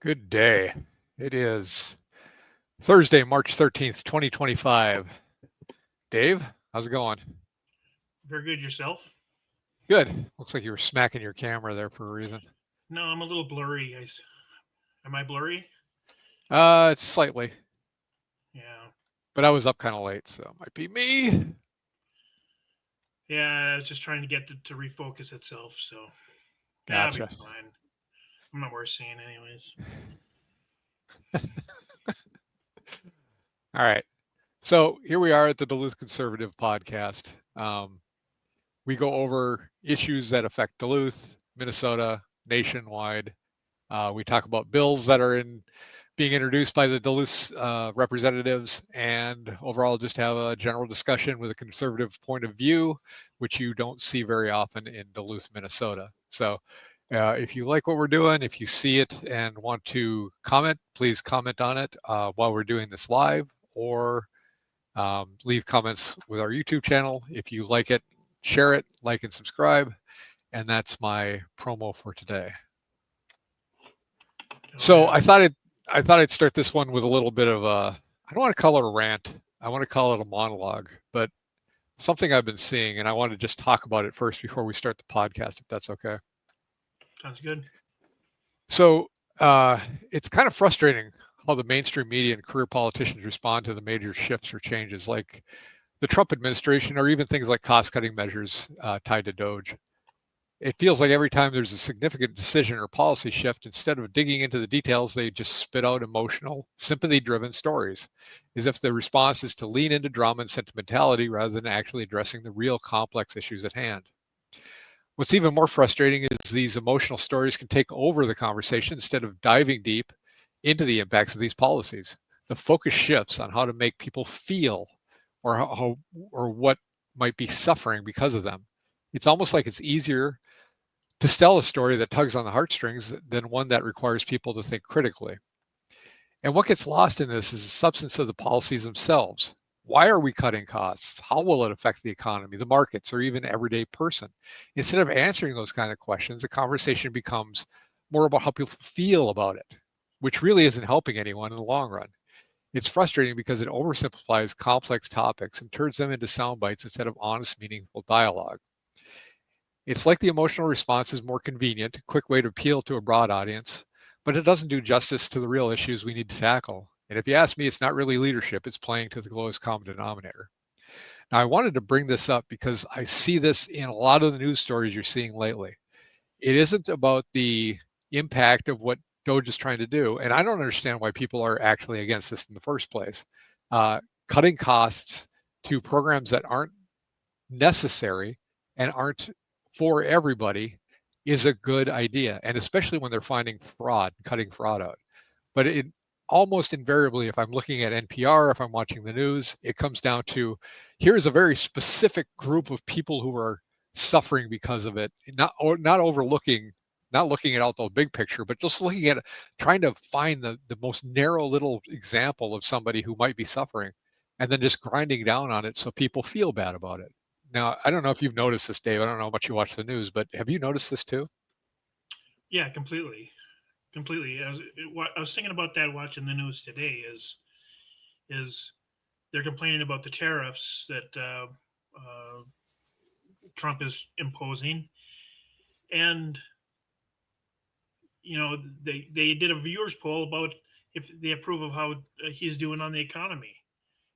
Good day. It is Thursday, March 13th, 2025. Dave, how's it going? Very good yourself. Good. Looks like you were smacking your camera there for a reason. No, I'm a little blurry. Am I blurry? It's slightly, Yeah. but I was up kind of late, so it might be me. Yeah, I was just trying to get to refocus itself, so that'll be Gotcha. fine. I'm not worth seeing anyways. All right. So here we are at the Duluth Conservative podcast. We go over issues that affect Duluth, Minnesota, nationwide. We talk about bills that are being introduced by the Duluth representatives, and overall just have a general discussion with a conservative point of view, which you don't see very often in Duluth, Minnesota. So if you like what we're doing, if you see it and want to comment, please comment on it while we're doing this live, or leave comments with our YouTube channel. If you like it, share it, like and subscribe. And that's my promo for today. Oh So yeah. I thought I'd start this one with a little bit of a, I don't want to call it a rant. I want to call it a monologue, but something I've been seeing, and I want to just talk about it first before we start the podcast, if that's okay. Sounds good. So it's kind of frustrating how the mainstream media and career politicians respond to the major shifts or changes, like the Trump administration, or even things like cost-cutting measures tied to Doge. It feels like every time there's a significant decision or policy shift, instead of digging into the details, they just spit out emotional, sympathy-driven stories, as if the response is to lean into drama and sentimentality rather than actually addressing the real complex issues at hand. What's even more frustrating is these emotional stories can take over the conversation instead of diving deep into the impacts of these policies. The focus shifts on how to make people feel, or or what might be suffering because of them. It's almost like it's easier to tell a story that tugs on the heartstrings than one that requires people to think critically. And what gets lost in this is the substance of the policies themselves. Why are we cutting costs? How will it affect the economy, the markets, or even everyday person? Instead of answering those kind of questions, the conversation becomes more about how people feel about it, which really isn't helping anyone in the long run. It's frustrating because it oversimplifies complex topics and turns them into sound bites instead of honest, meaningful dialogue. It's like the emotional response is more convenient, a quick way to appeal to a broad audience, but it doesn't do justice to the real issues we need to tackle. And if you ask me, it's not really leadership, it's playing to the lowest common denominator. Now, I wanted to bring this up because I see this in a lot of the news stories you're seeing lately. It isn't about the impact of what Doge is trying to do, and I don't understand why people are actually against this in the first place. Cutting costs to programs that aren't necessary and aren't for everybody is a good idea. And especially when they're finding fraud, cutting fraud out. But it almost invariably, if I'm looking at NPR, if I'm watching the news, it comes down to here's a very specific group of people who are suffering because of it, not overlooking, not looking at out the big picture, but just looking at trying to find the most narrow little example of somebody who might be suffering and then just grinding down on it so people feel bad about it. Now, I don't know if you've noticed this, Dave. I don't know how much you watch the news, but have you noticed this too? Yeah, completely. Completely. I was thinking about that watching the news today. Is they're complaining about the tariffs that Trump is imposing, and they did a viewers poll about if they approve of how he's doing on the economy,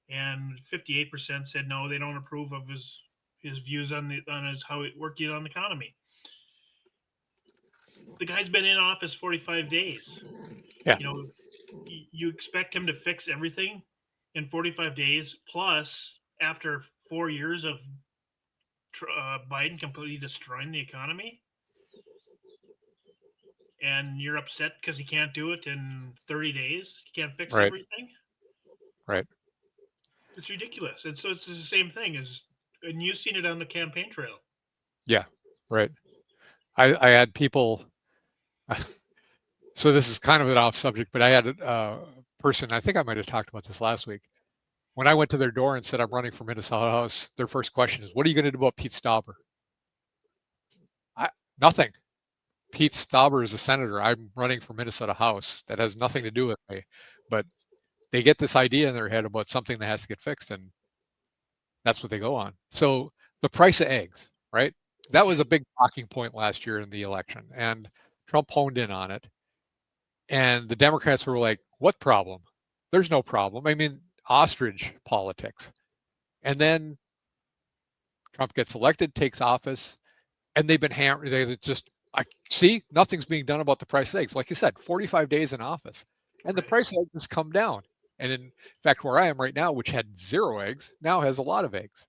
and 58% said no, they don't approve of his views on his how it working on the economy. The guy's been in office 45 days. Yeah. You know, you expect him to fix everything in 45 days plus after 4 years of Biden completely destroying the economy, and you're upset because he can't do it in 30 days. He can't fix Right. everything. Right. It's ridiculous. And so it's the same thing as, and you've seen it on the campaign trail. Yeah. Right. I had people. So this is kind of an off subject, but I had a person. I think I might have talked about this last week. When I went to their door and said I'm running for Minnesota House, their first question is, "What are you going to do about Pete Stauber?" I, Nothing. Pete Stauber is a senator. I'm running for Minnesota House. That has nothing to do with me. But they get this idea in their head about something that has to get fixed, and that's what they go on. So the price of eggs, right? That was a big talking point last year in the election, and Trump honed in on it. And the Democrats were like, what problem? There's no problem. I mean, ostrich politics. And then Trump gets elected, takes office, and they've been hammered. They just, I see nothing's being done about the price of eggs. Like you said, 45 days in office, and the price of eggs has come down. And in fact, where I am right now, which had 0 eggs, now has a lot of eggs.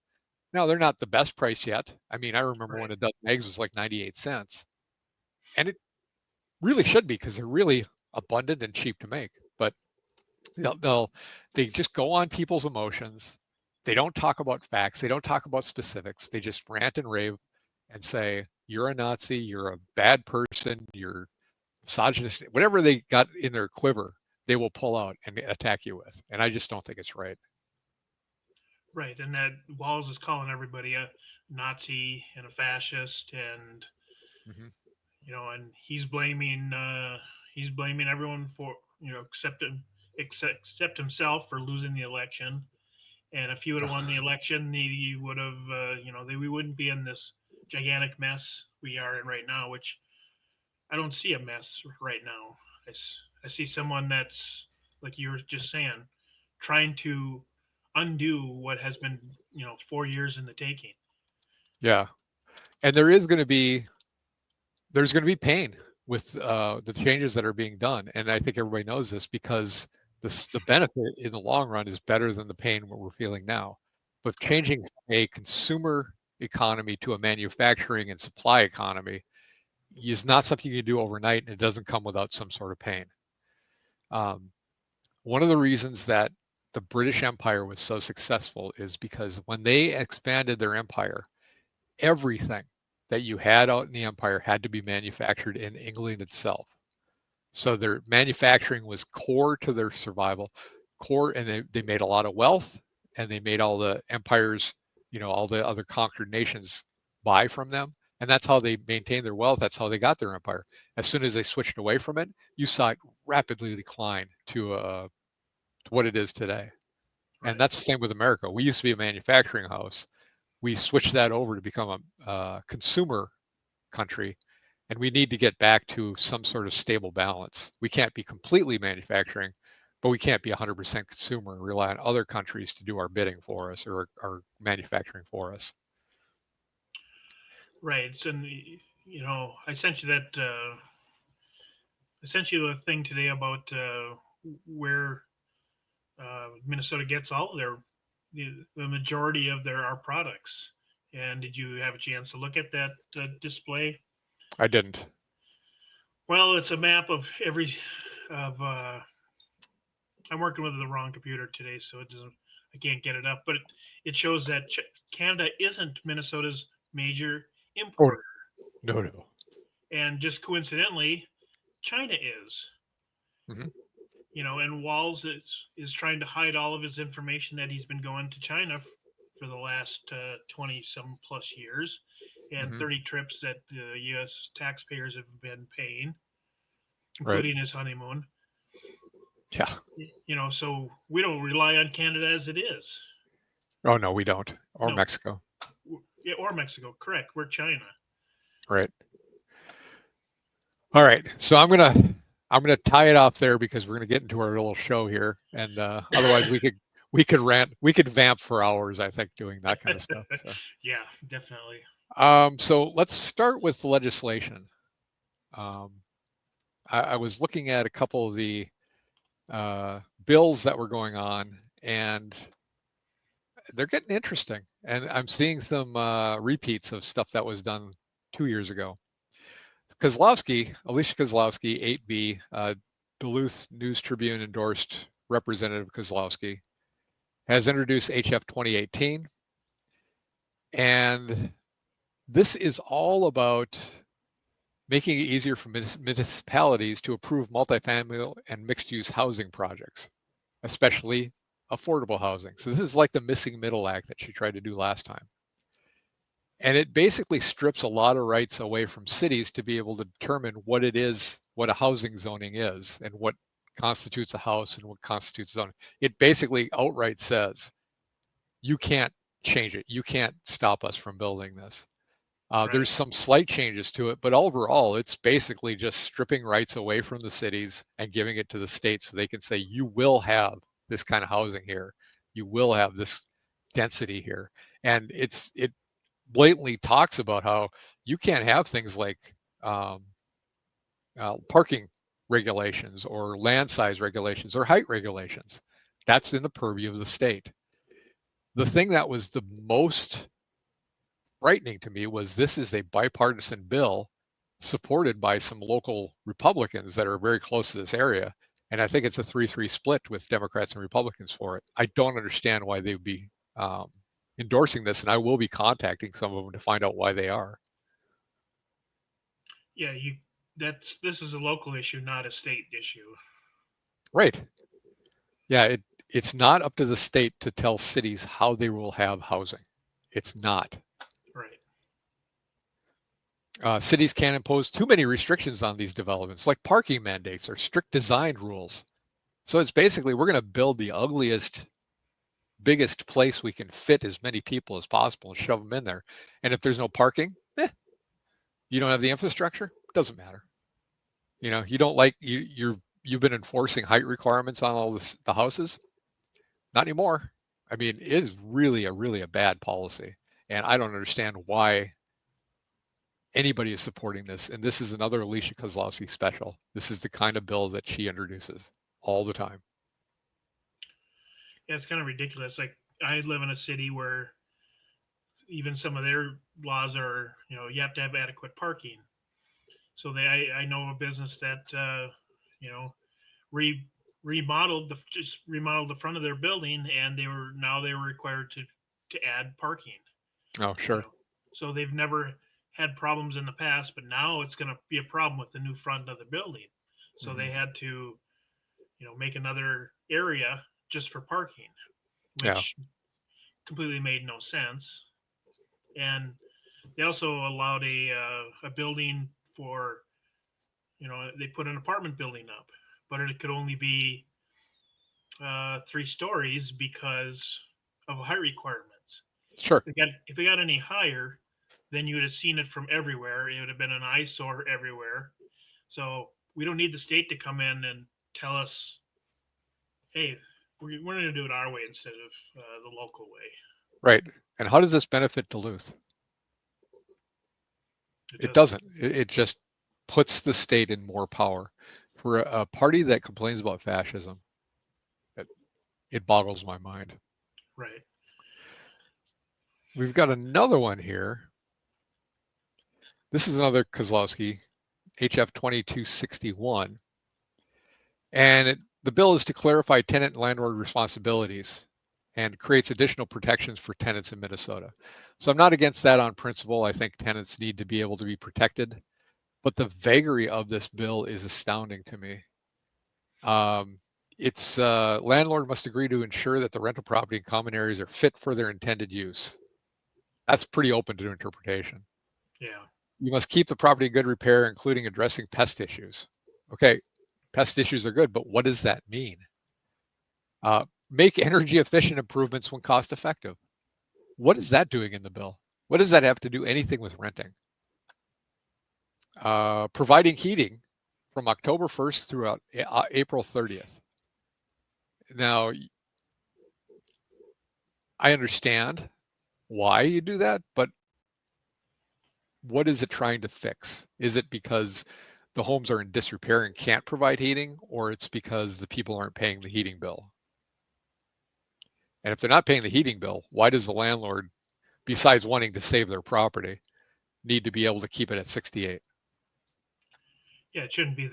Now they're not the best price yet. I mean, I remember when a dozen eggs was like 98 cents, and it really should be because they're really abundant and cheap to make. But they just go on people's emotions. They don't talk about facts. They don't talk about specifics. They just rant and rave and say, you're a Nazi, you're a bad person, you're misogynistic, whatever they got in their quiver, they will pull out and attack you with. And I just don't think it's right. Right, and that Walz is calling everybody a Nazi and a fascist, and Mm-hmm. and he's blaming everyone for except himself for losing the election. And if he would have won the election, he would have we wouldn't be in this gigantic mess we are in right now. Which I don't see a mess right now. I see someone that's like you were just saying, trying to undo what has been 4 years in the taking. Yeah. And there's going to be pain with the changes that are being done. And I think everybody knows this because the benefit in the long run is better than the pain what we're feeling now. But changing from a consumer economy to a manufacturing and supply economy is not something you can do overnight, and it doesn't come without some sort of pain. Um, One of the reasons that the British Empire was so successful is because when they expanded their empire, everything that you had out in the empire had to be manufactured in England itself. So their manufacturing was core to their survival, and they made a lot of wealth, and they made all the empires, all the other conquered nations buy from them. And that's how they maintained their wealth. That's how they got their empire. As soon as they switched away from it, you saw it rapidly decline to what it is today. And that's the same with America. We used to be a manufacturing house. We switched that over to become a consumer country, and we need to get back to some sort of stable balance. We can't be completely manufacturing, but we can't be 100% consumer and rely on other countries to do our bidding for us or our manufacturing for us. Right, and I sent you that. I sent you a thing today about where Minnesota gets all of the majority of their our products. And did you have a chance to look at that display? I didn't. Well, it's a map of every of. I'm working with the wrong computer today, so it doesn't. I can't get it up, but it shows that Canada isn't Minnesota's major Oh, importer, no. and just coincidentally, China is. Mm-hmm. And Walz is trying to hide all of his information that he's been going to China for the last 20 some plus years, and Mm-hmm. 30 trips that the U.S. taxpayers have been paying, Right. including his honeymoon. Yeah. So we don't rely on Canada as it is. Oh, no, we don't. Or No, Mexico. yeah, or Mexico. Correct. We're China. Right. All right. So I'm gonna tie it off there because we're gonna get into our little show here, and otherwise we could rant, we could vamp for hours. I think doing that kind of stuff. So, Yeah, definitely. so let's start with legislation. Um, I was looking at a couple of the bills that were going on, and they're getting interesting. And I'm seeing some repeats of stuff that was done 2 years ago. Alicia Kozlowski, 8B, Duluth News Tribune endorsed Representative Kozlowski, has introduced HF 2018. And this is all about making it easier for municipalities to approve multifamily and mixed use housing projects, especially affordable housing. So this is like the missing middle act that she tried to do last time. And it basically strips a lot of rights away from cities to be able to determine what it is, what a housing zoning is, and what constitutes a house and what constitutes zoning. It basically outright says, you can't change it. You can't stop us from building this. Right. There's some slight changes to it, but overall, it's basically just stripping rights away from the cities and giving it to the states so they can say, you will have this kind of housing here. You will have this density here. And it blatantly talks about how you can't have things like um, parking regulations or land size regulations or height regulations. That's in the purview of the state. The thing that was the most frightening to me was this is a bipartisan bill supported by some local Republicans that are very close to this area. And I think it's a 3-3 split with Democrats and Republicans for it. I don't understand why they would be endorsing this, and I will be contacting some of them to find out why they are. Yeah, this is a local issue, not a state issue. Right. Yeah, it's not up to the state to tell cities how they will have housing. It's not. Right. Cities can't impose too many restrictions on these developments, like parking mandates or strict design rules. So it's basically, we're going to build the ugliest, biggest place we can fit as many people as possible and shove them in there. And if there's no parking, you don't have the infrastructure, doesn't matter. You don't like, you've been enforcing height requirements on all the houses. Not anymore. I mean, it is really a bad policy. And I don't understand why anybody is supporting this. And this is another Alicia Kozlowski special. This is the kind of bill that she introduces all the time. Yeah, it's kind of ridiculous. Like, I live in a city where even some of their laws are, you have to have adequate parking. So I know a business that, re remodeled the front of their building, and they were required to add parking. Oh, sure. So they've never had problems in the past, but now it's going to be a problem with the new front of the building. So they had to, make another area just for parking, which completely made no sense. And they also allowed a building for, they put an apartment building up, but it could only be 3 stories because of height requirements. Sure. If it got any higher, then you would have seen it from everywhere. It would have been an eyesore everywhere. So we don't need the state to come in and tell us, hey, we're going to do it our way instead of the local way. Right. And how does this benefit Duluth? It doesn't. It just puts the state in more power. For a party that complains about fascism, it boggles my mind. Right. We've got another one here. This is another Kozlowski, HF 2261. And the bill is to clarify tenant and landlord responsibilities and creates additional protections for tenants in Minnesota. So I'm not against that on principle. I think tenants need to be able to be protected. But the vagary of this bill is astounding to me. It's landlord must agree to ensure that the rental property and common areas are fit for their intended use. That's pretty open to interpretation. Yeah. You must keep the property in good repair, including addressing pest issues. Okay, pest issues are good, but what does that mean? Make energy efficient improvements when cost effective. What is that doing in the bill? What does that have to do anything with renting? Providing heating from October 1st throughout April 30th. Now, I understand why you do that, but what is it trying to fix? Is it because the homes are in disrepair and can't provide heating, or it's because the people aren't paying the heating bill? And if they're not paying the heating bill, why does the landlord, besides wanting to save their property, need to be able to keep it at 68? Yeah, it shouldn't be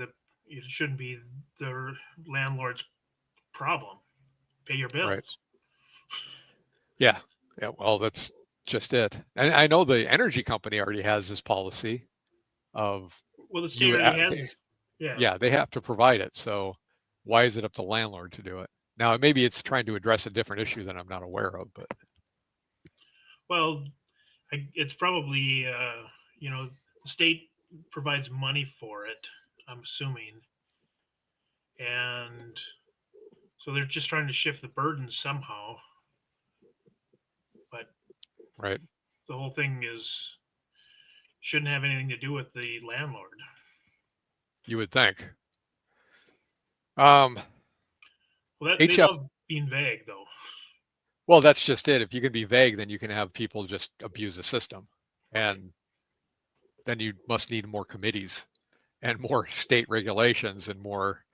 the landlord's problem. Pay your bills. Right. Yeah. Well, that's just it. And I know the energy company already has this policy of the state already has. Yeah, they have to provide it. So why is it up to the landlord to do it? Now, maybe it's trying to address a different issue that I'm not aware of, but well, It's probably the state provides money for it. I'm assuming, and so they're just trying to shift the burden somehow. But Right. the whole thing is shouldn't have anything to do with the landlord. You would think. Um, Well, that they HF. love being vague, though. Well, that's just it. If you can be vague, then you can have people just abuse the system, Right. and then you must need more committees and more state regulations and more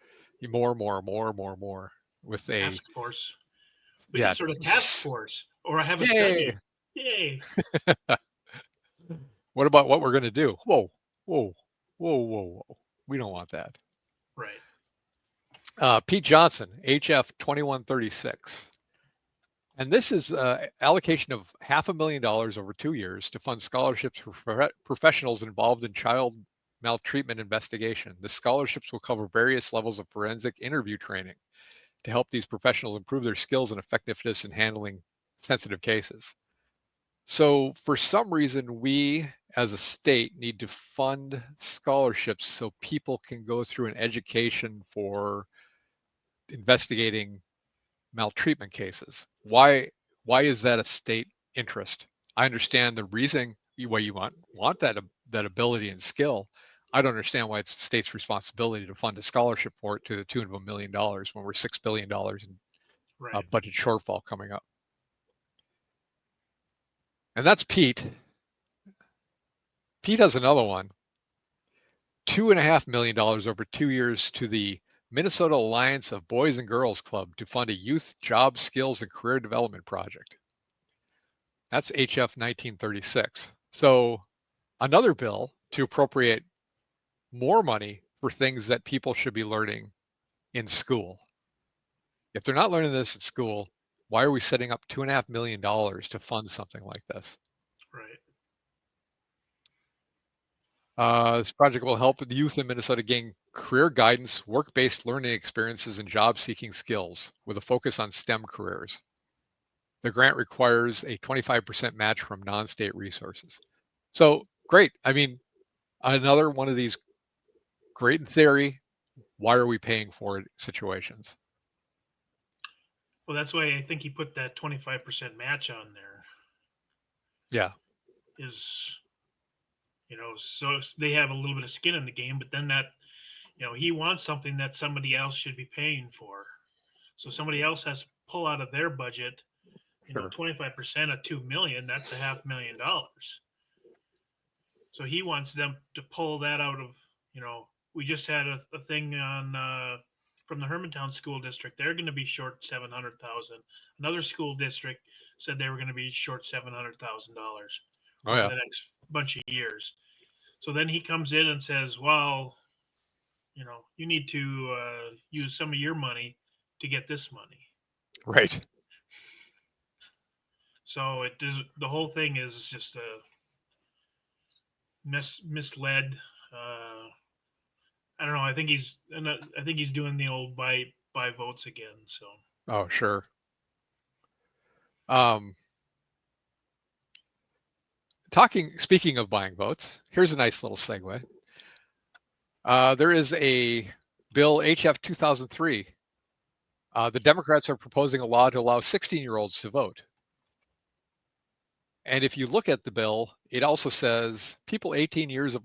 with a Task force. We yeah. can sort of task force, or have a Yay. study. Yay! What about what we're going to do? Whoa, whoa. We don't want that. Right. Pete Johnson, HF 2136. And this is allocation of $500,000 over 2 years to fund scholarships for professionals involved in child maltreatment investigation. The scholarships will cover various levels of forensic interview training to help these professionals improve their skills and effectiveness in handling sensitive cases. So, for some reason, we as a state need to fund scholarships so people can go through an education for investigating maltreatment cases. Why is that a state interest? I understand the reason why you want that ability and skill. I don't understand why it's the state's responsibility to fund a scholarship for it to the tune of $1 million when we're $6 billion in Right. budget shortfall coming up. And that's Pete. Pete has another one, $2.5 million over 2 years to the Minnesota Alliance of Boys and Girls Club to fund a youth job skills and career development project. That's HF 1936. So another bill to appropriate more money for things that people should be learning in school. If they're not learning this at school, why are we setting up $2.5 million to fund something like this? Right. This project will help the youth in Minnesota gain career guidance, work-based learning experiences, and job-seeking skills with a focus on STEM careers. The grant requires a 25% match from non-state resources. So great. I mean, another one of these great in theory. Why are we paying for it situations? Well, that's why I think he put that 25% match on there. Yeah, Is so they have a little bit of skin in the game, but then that he wants something that somebody else should be paying for. So somebody else has to pull out of their budget. sure. 25% of 2 million. That's $500,000. So he wants them to pull that out of. We just had a thing on from the Hermantown School District. They're going to be short 700,000. Another school district said they were going to be short $700,000 Oh over yeah, the next bunch of years. So then he comes in and says, "Well, you need to use some of your money to get this money." right. So it is the whole thing is just a misled. Uh, I don't know. I think he's doing the old buy votes again. So Oh sure. Um, speaking of buying votes, here's a nice little segue. There is a bill HF 2003. The Democrats are proposing a law to allow 16-year-olds to vote. And if you look at the bill, it also says people 18 years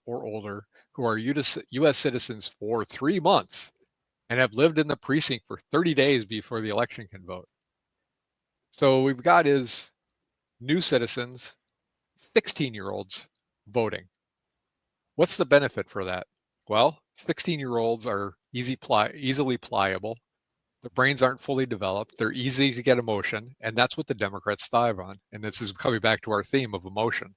or older who are U.S. citizens for 3 months and have lived in the precinct for 30 days before the election can vote. So we've got is new citizens, 16-year-olds voting. What's the benefit for that? Well, 16-year-olds are easily pliable. Their brains aren't fully developed. They're easy to get emotion, and that's what the Democrats thrive on. And this is coming back to our theme of emotion.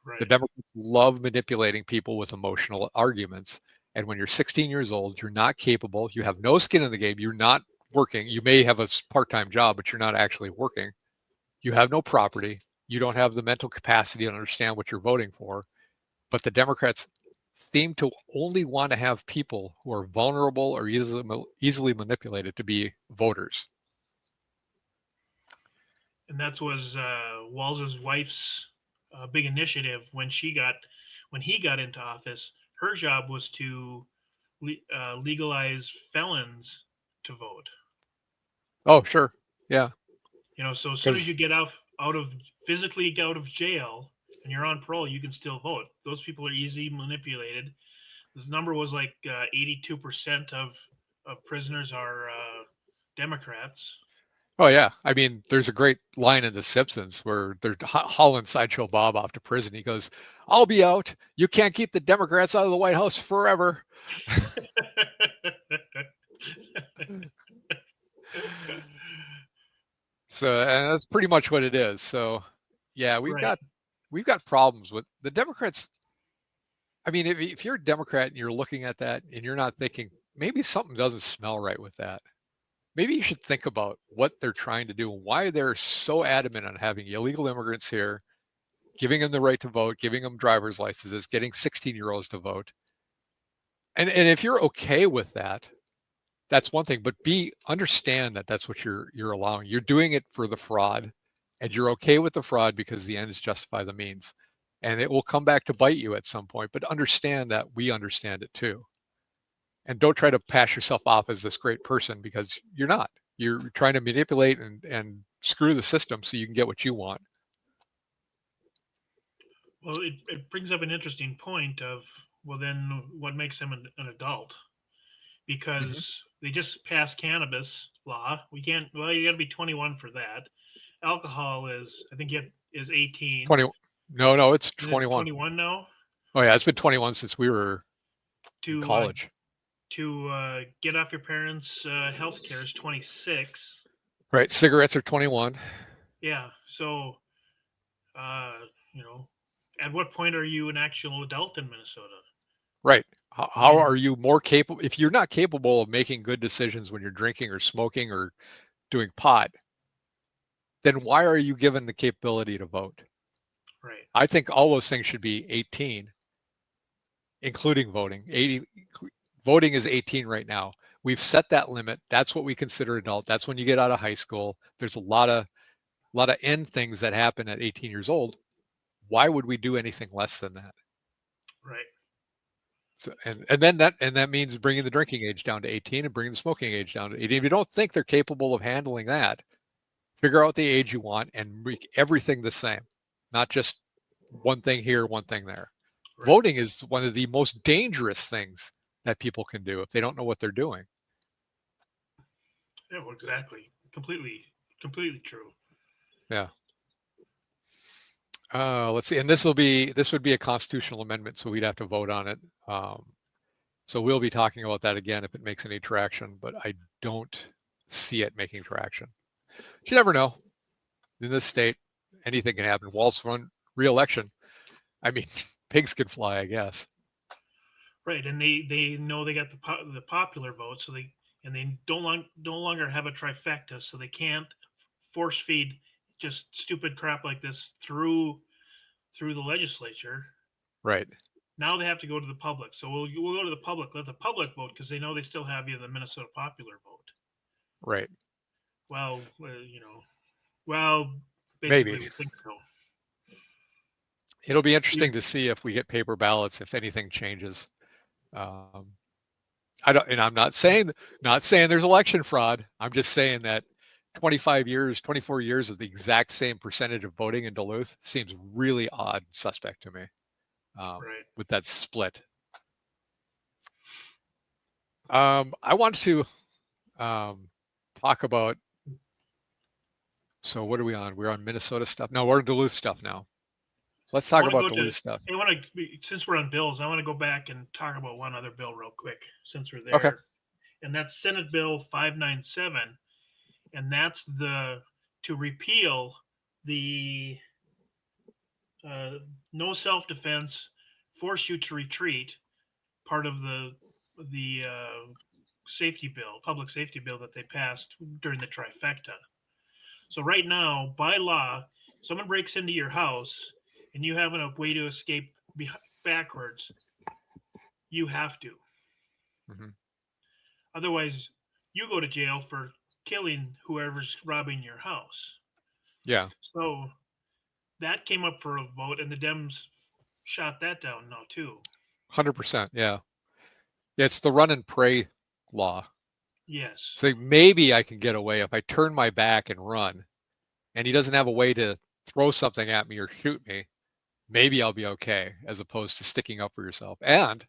The right, Democrats love manipulating people with emotional arguments. And when you're 16 years old, you're not capable. You have no skin in the game. You're not working. You may have a part-time job, but you're not actually working. You have no property. You don't have the mental capacity to understand what you're voting for. But the Democrats seem to only want to have people who are vulnerable or easily manipulated to be voters. and that was Walz's wife's big initiative when he got into office. Her job was to legalize felons to vote. Oh, sure. Yeah. You know, so as soon as you Because, get out of physically out of jail and you're on parole, you can still vote. Those people are easy manipulated. This number was like 82% of prisoners are Democrats. oh, yeah. I mean, there's a great line in The Simpsons where they're hauling Sideshow Bob off to prison. He goes, I'll be out. You can't keep the Democrats out of the White House forever. So, and that's pretty much what it is. So, yeah, Right. we've got problems with the Democrats. I mean, if you're a Democrat and you're looking at that and you're not thinking maybe something doesn't smell right with that, maybe you should think about what they're trying to do and why they're so adamant on having illegal immigrants here, giving them the right to vote, giving them driver's licenses, getting 16-year-olds to vote. And if you're okay with that, that's one thing. But understand that that's what you're allowing. You're doing it for the fraud, and you're okay with the fraud because the ends justify the means, and it will come back to bite you at some point. But understand that we understand it too, and don't try to pass yourself off as this great person because you're not. You're trying to manipulate and screw the system so you can get what you want. Well, it brings up an interesting point of, well, then what makes them an adult? Mm-hmm. Because they just passed cannabis law. We can't. Well, you got to be 21 for that. Alcohol is, I think, is 18. 20. No, no, it's Is it 21. 21 now? Oh yeah, it's been 21 since we were in To college. get off your parents' health care is 26. Right. Cigarettes are 21. Yeah. So, uh, you know, at what point are you an actual adult in Minnesota? Right. How And are you more capable? If you're not capable of making good decisions when you're drinking or smoking or doing pot, then why are you given the capability to vote? right, I think all those things should be 18, including voting. 80, voting is 18 right now. We've set that limit. That's what we consider adult. That's when you get out of high school. There's a lot of end things that happen at 18 years old. Why would we do anything less than that? right. So, and that means bringing the drinking age down to 18 and bringing the smoking age down to 18. If you don't think they're capable of handling that, figure out the age you want and make everything the same, not just one thing here, one thing there. Right. Voting is one of the most dangerous things that people can do if they don't know what they're doing. Yeah, well, exactly. Completely true. Yeah. Let's see. And this would be a constitutional amendment, so we'd have to vote on it. So we'll be talking about that again if it makes any traction, but I don't see it making traction. But you never know. In this state, anything can happen. Walz run re-election. I mean, pigs can fly, I guess. Right, and they know they got the popular vote, so they don't no longer have a trifecta, so they can't force feed just stupid crap like this through the legislature. Right, Now they have to go to the public. So we'll go to the public. Let the public vote because they know they still have you the Minnesota popular vote. right. Well, well, basically Maybe we think so. it'll be interesting You- to see if we get paper ballots, if anything changes. Um, I don't, and I'm not saying there's election fraud. I'm just saying that 25 years, 24 years of the exact same percentage of voting in Duluth seems really odd, suspect to me. Right. With that split. I want to um, talk about. So what are we on? We're on Minnesota stuff. No, we're on Duluth stuff now. Let's I talk want to about go to. Duluth stuff. I want to since we're on bills. I want to go back and talk about one other bill real quick since we're Okay. there, and that's Senate Bill 597, and that's the to repeal the uh, no self defense, force you to retreat part of the safety bill, public safety bill that they passed during the trifecta. So right now, by law, someone breaks into your house and you have a way to escape backwards, you have to. Hmm. Otherwise, you go to jail for killing whoever's robbing your house. Yeah, So that came up for a vote, and the Dems shot that down now too. 100%. Yeah. Yeah, it's the run and pray law. Yes, So maybe I can get away if I turn my back and run, and he doesn't have a way to throw something at me or shoot me. Maybe I'll be okay, as opposed to sticking up for yourself. And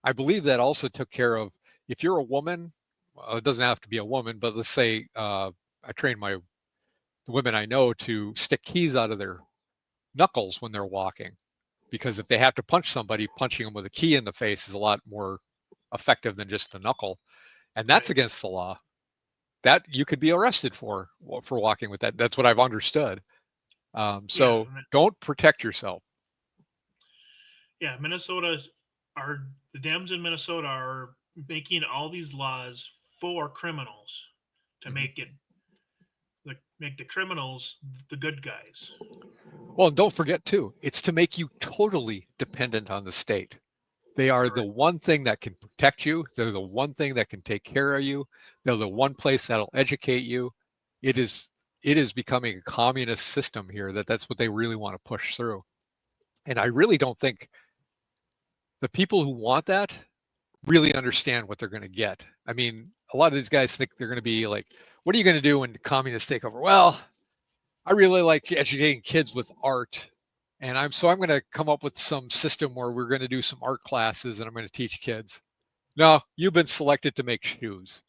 I believe that also took care of if you're a woman. Well, it doesn't have to be a woman, but let's say I train the women I know to stick keys out of their knuckles when they're walking, because if they have to punch somebody, punching them with a key in the face is a lot more effective than just the knuckle, and that's right. against the law. That you could be arrested for walking with that. That's what I've understood. Yeah, So don't protect yourself. yeah. Minnesota's are the Dems in Minnesota are making all these laws for criminals to Mm-hmm. make the criminals the good guys. Well, and don't forget too, it's to make you totally dependent on the state. They are the Correct. one thing that can protect you. They're the one thing that can take care of you. They're the one place that'll educate you. It is it is becoming a communist system here that's what they really want to push through. And I really don't think the people who want that really understand what they're going to get. I mean, a lot of these guys think they're going to be like, what are you going to do when the communists take over? Well, I really like educating kids with art. And I'm going to come up with some system where we're going to do some art classes and I'm going to teach kids. No, you've been selected to make shoes.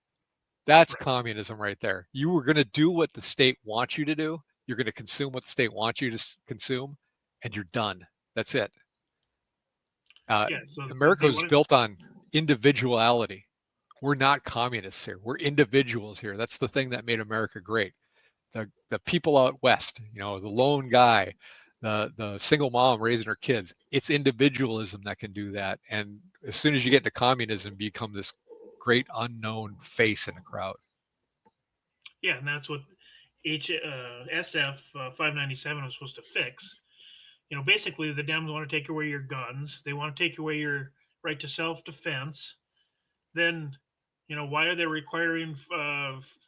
That's Right. communism right there. You were going to do what the state wants you to do. You're going to consume what the state wants you to consume, and you're done. That's it. Uh, Yeah. So America they was want built on individuality. We're not communists here. We're individuals here. That's the thing that made America great. The people out west, the lone guy, the single mom raising her kids. It's individualism that can do that. And as soon as you get into communism, you become this great unknown face in a crowd. yeah, and that's what SF 597 was supposed to fix. Basically the Dems want to take away your guns. They want to take away your right to self defense. Then, why are they requiring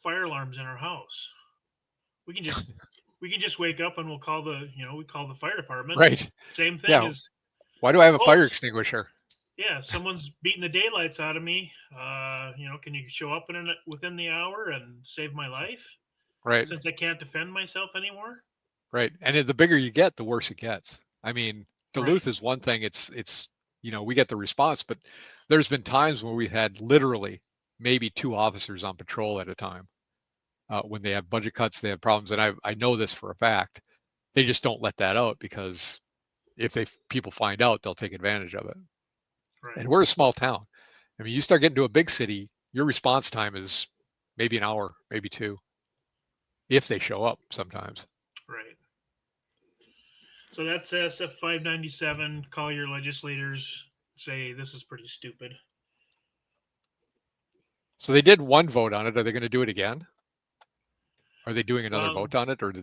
fire alarms in our house? We can just we can just wake up and we'll call we call the fire department. Right. Same thing Yeah. as, Why do I have a oh fire extinguisher? yeah, someone's beating the daylights out of me. Can you show up within the hour and save my life Right. since I can't defend myself anymore? Right. And the bigger you get, the worse it gets. I mean, Right, Duluth is one thing. We get the response, but there's been times where we had literally maybe two officers on patrol at a time. When they have budget cuts, they have problems, and I know this for a fact. They just don't let that out because if people find out, they'll take advantage of it. And right, we're a small town. I mean, you start getting to a big city, your response time is maybe an hour, maybe two, if they show up sometimes. right. So that's SF 597. Call your legislators. Say this is pretty stupid. So they did one vote on it. Are they going to do it again? Are they doing another Well, vote on it, or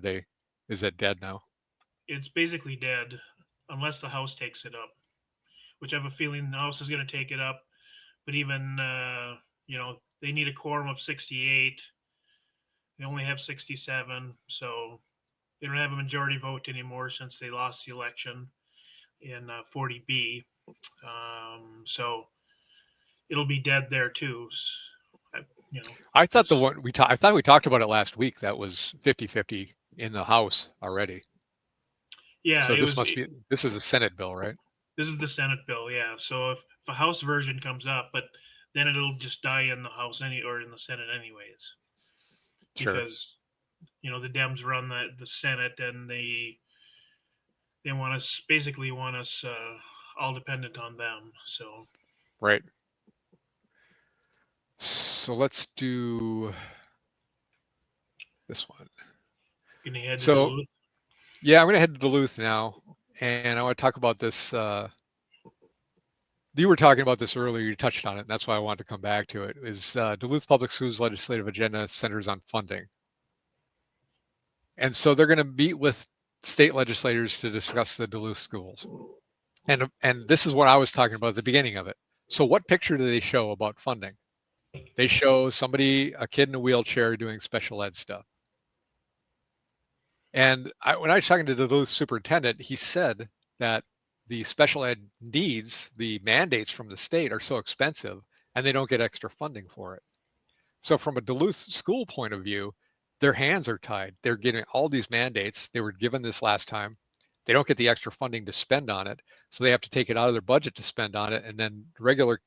is it dead now? it's basically dead unless the House takes it up, which I have a feeling the House is going to take it up. But even, they need a quorum of 68. They only have 67. So they don't have a majority vote anymore since they lost the election in 40B. So it'll be dead there too. I, you know, I thought the it's one I thought we talked about it last week. That was 50-50 in the House already. yeah, So this is a Senate bill, right? this is the Senate bill. Yeah, so if a House version comes up, but then it'll just die in the House or in the Senate anyways, Sure. because the Dems run the Senate and they want us all dependent on them. So Right. So let's do this one. gonna head to So Duluth. yeah, I'm going to head to Duluth now, and I want to talk about this. You were talking about this earlier. You touched on it, and that's why I wanted to come back to it. Is Duluth Public Schools legislative agenda centers on funding, and so they're going to meet with state legislators to discuss the Duluth schools. And this is what I was talking about at the beginning of it. So what picture do they show about funding? They show a kid in a wheelchair doing special ed stuff. And when I was talking to the Duluth superintendent, he said that the special ed needs, the mandates from the state are so expensive and they don't get extra funding for it. So from a Duluth school point of view, their hands are tied. They're getting all these mandates. They were given this last time. They don't get the extra funding to spend on it. So they have to take it out of their budget to spend on it. And then regular,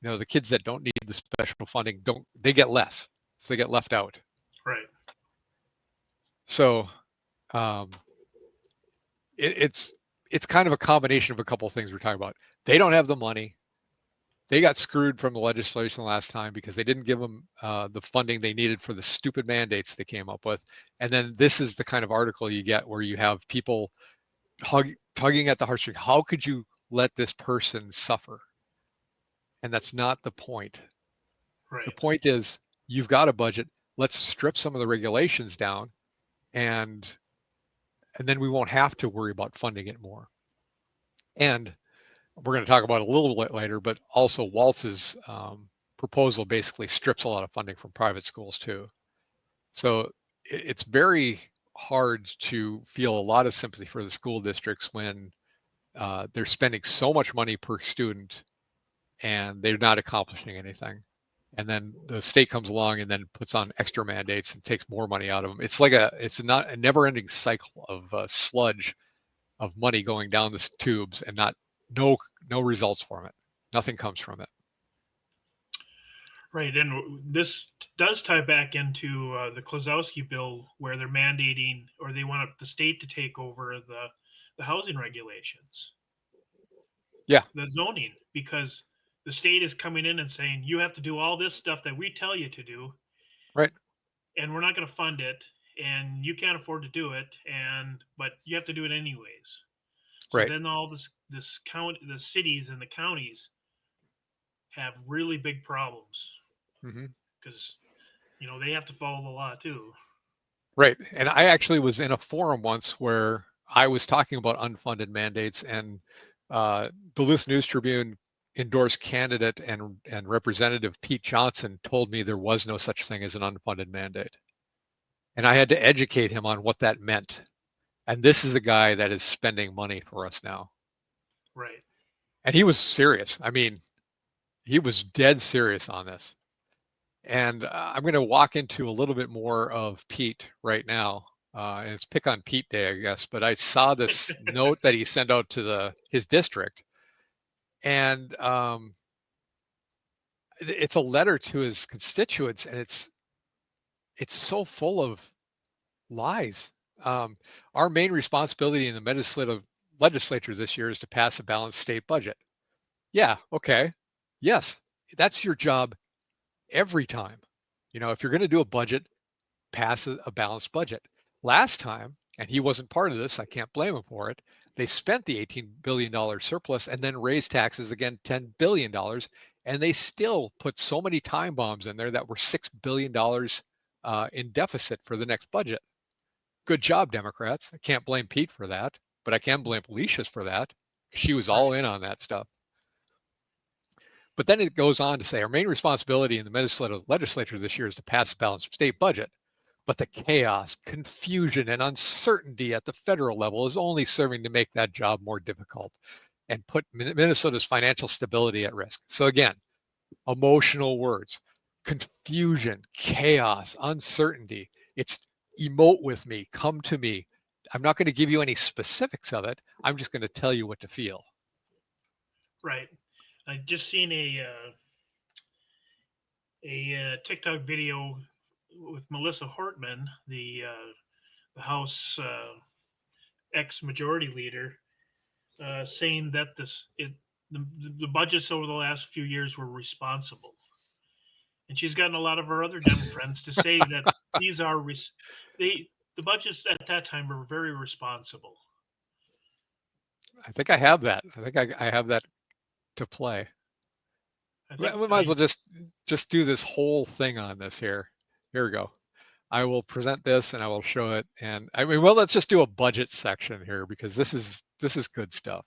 the kids that don't need the special funding they get less. So they get left out. Right. So um, it's kind of a combination of a couple of things we're talking about. They don't have the money. They got screwed from the legislation last time because they didn't give them the funding they needed for the stupid mandates they came up with. And then this is the kind of article you get where you have people tugging at the heartstrings. How could you let this person suffer? And that's not the point. Right. The point is you've got a budget. Let's strip some of the regulations down, and then we won't have to worry about funding it more. And we're going to talk about it a little bit later, but also Walz's proposal basically strips a lot of funding from private schools too. So it's very hard to feel a lot of sympathy for the school districts when they're spending so much money per student and they're not accomplishing anything. And then the state comes along and then puts on extra mandates and takes more money out of them. It's like it's a never-ending cycle of sludge of money going down the tubes and no results from it. Nothing comes from it. Right, and this does tie back into the Klosowski bill, where they're mandating, or they want the state to take over the housing regulations. Yeah, the zoning, because the state is coming in and saying you have to do all this stuff that we tell you to do, right. and we're not going to fund it, and you can't afford to do it, but you have to do it anyways. So Right. then all this county, the cities and the counties have really big problems Mm-hmm. because they have to follow the law too. Right. And I actually was in a forum once where I was talking about unfunded mandates, and Duluth News Tribune endorsed candidate and Representative Pete Johnson told me there was no such thing as an unfunded mandate. And I had to educate him on what that meant. And this is a guy that is spending money for us now. Right. And he was serious. I mean, he was dead serious on this. And I'm going to walk into a little bit more of Pete right now. And it's pick on Pete day, I guess. But I saw this note that he sent out to his district, and it's a letter to his constituents, and it's so full of lies. Our main responsibility in the legislature this year is to pass a balanced state budget. Yeah, okay, yes, that's your job every time. If you're going to do a budget, pass a balanced budget. Last time, and he wasn't part of this, I can't blame him for it, they spent the $18 billion surplus and then raised taxes again $10 billion. And they still put so many time bombs in there that were $6 billion in deficit for the next budget. Good job, Democrats. I can't blame Pete for that, but I can blame Alicia's for that. She was all in on that stuff. But then it goes on to say our main responsibility in the legislature this year is to pass a balanced state budget. But the chaos, confusion, and uncertainty at the federal level is only serving to make that job more difficult and put Minnesota's financial stability at risk. So again, emotional words, confusion, chaos, uncertainty. It's emote with me, come to me. I'm not going to give you any specifics of it. I'm just going to tell you what to feel. Right. I just seen a TikTok video with Melissa Hortman, the House ex-majority leader, saying that the budgets over the last few years were responsible, and she's gotten a lot of her other Dem friends to say that these are the budgets at that time were very responsible. I think I have that. I think I have that to play. We might as well just do this whole thing on this here. Here we go. I will present this and I will show it. And I mean, well, let's just do a budget section here because this is good stuff.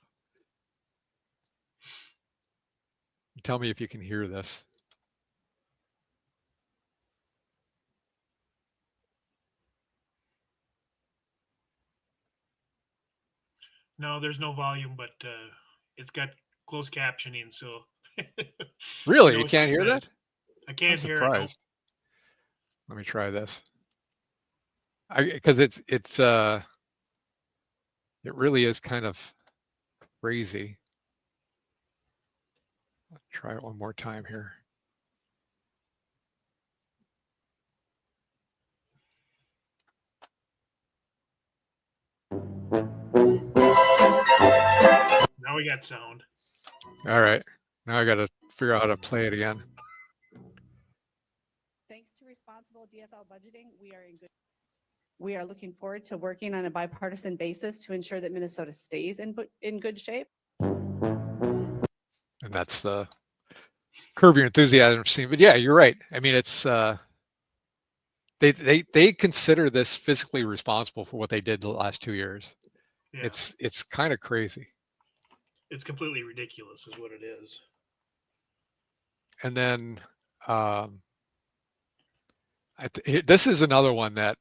Tell me if you can hear this. No, there's no volume, but it's got closed captioning, so you Really? know You what can't she hear says. that? I I'm can't hear it. Nope. surprised. Let me try this. Because it really is kind of crazy. Let's try it one more time here. Now we got sound. All right. Now I got to figure out how to play it again. Thanks to responsible DFL budgeting, we are looking forward to working on a bipartisan basis to ensure that Minnesota stays in good shape. And that's the Curb Your Enthusiasm scene. But yeah, you're right. I mean, it's they consider this fiscally responsible for what they did the last 2 years. Yeah, It's kind of crazy. it's completely ridiculous, is what it is. And then this is another one that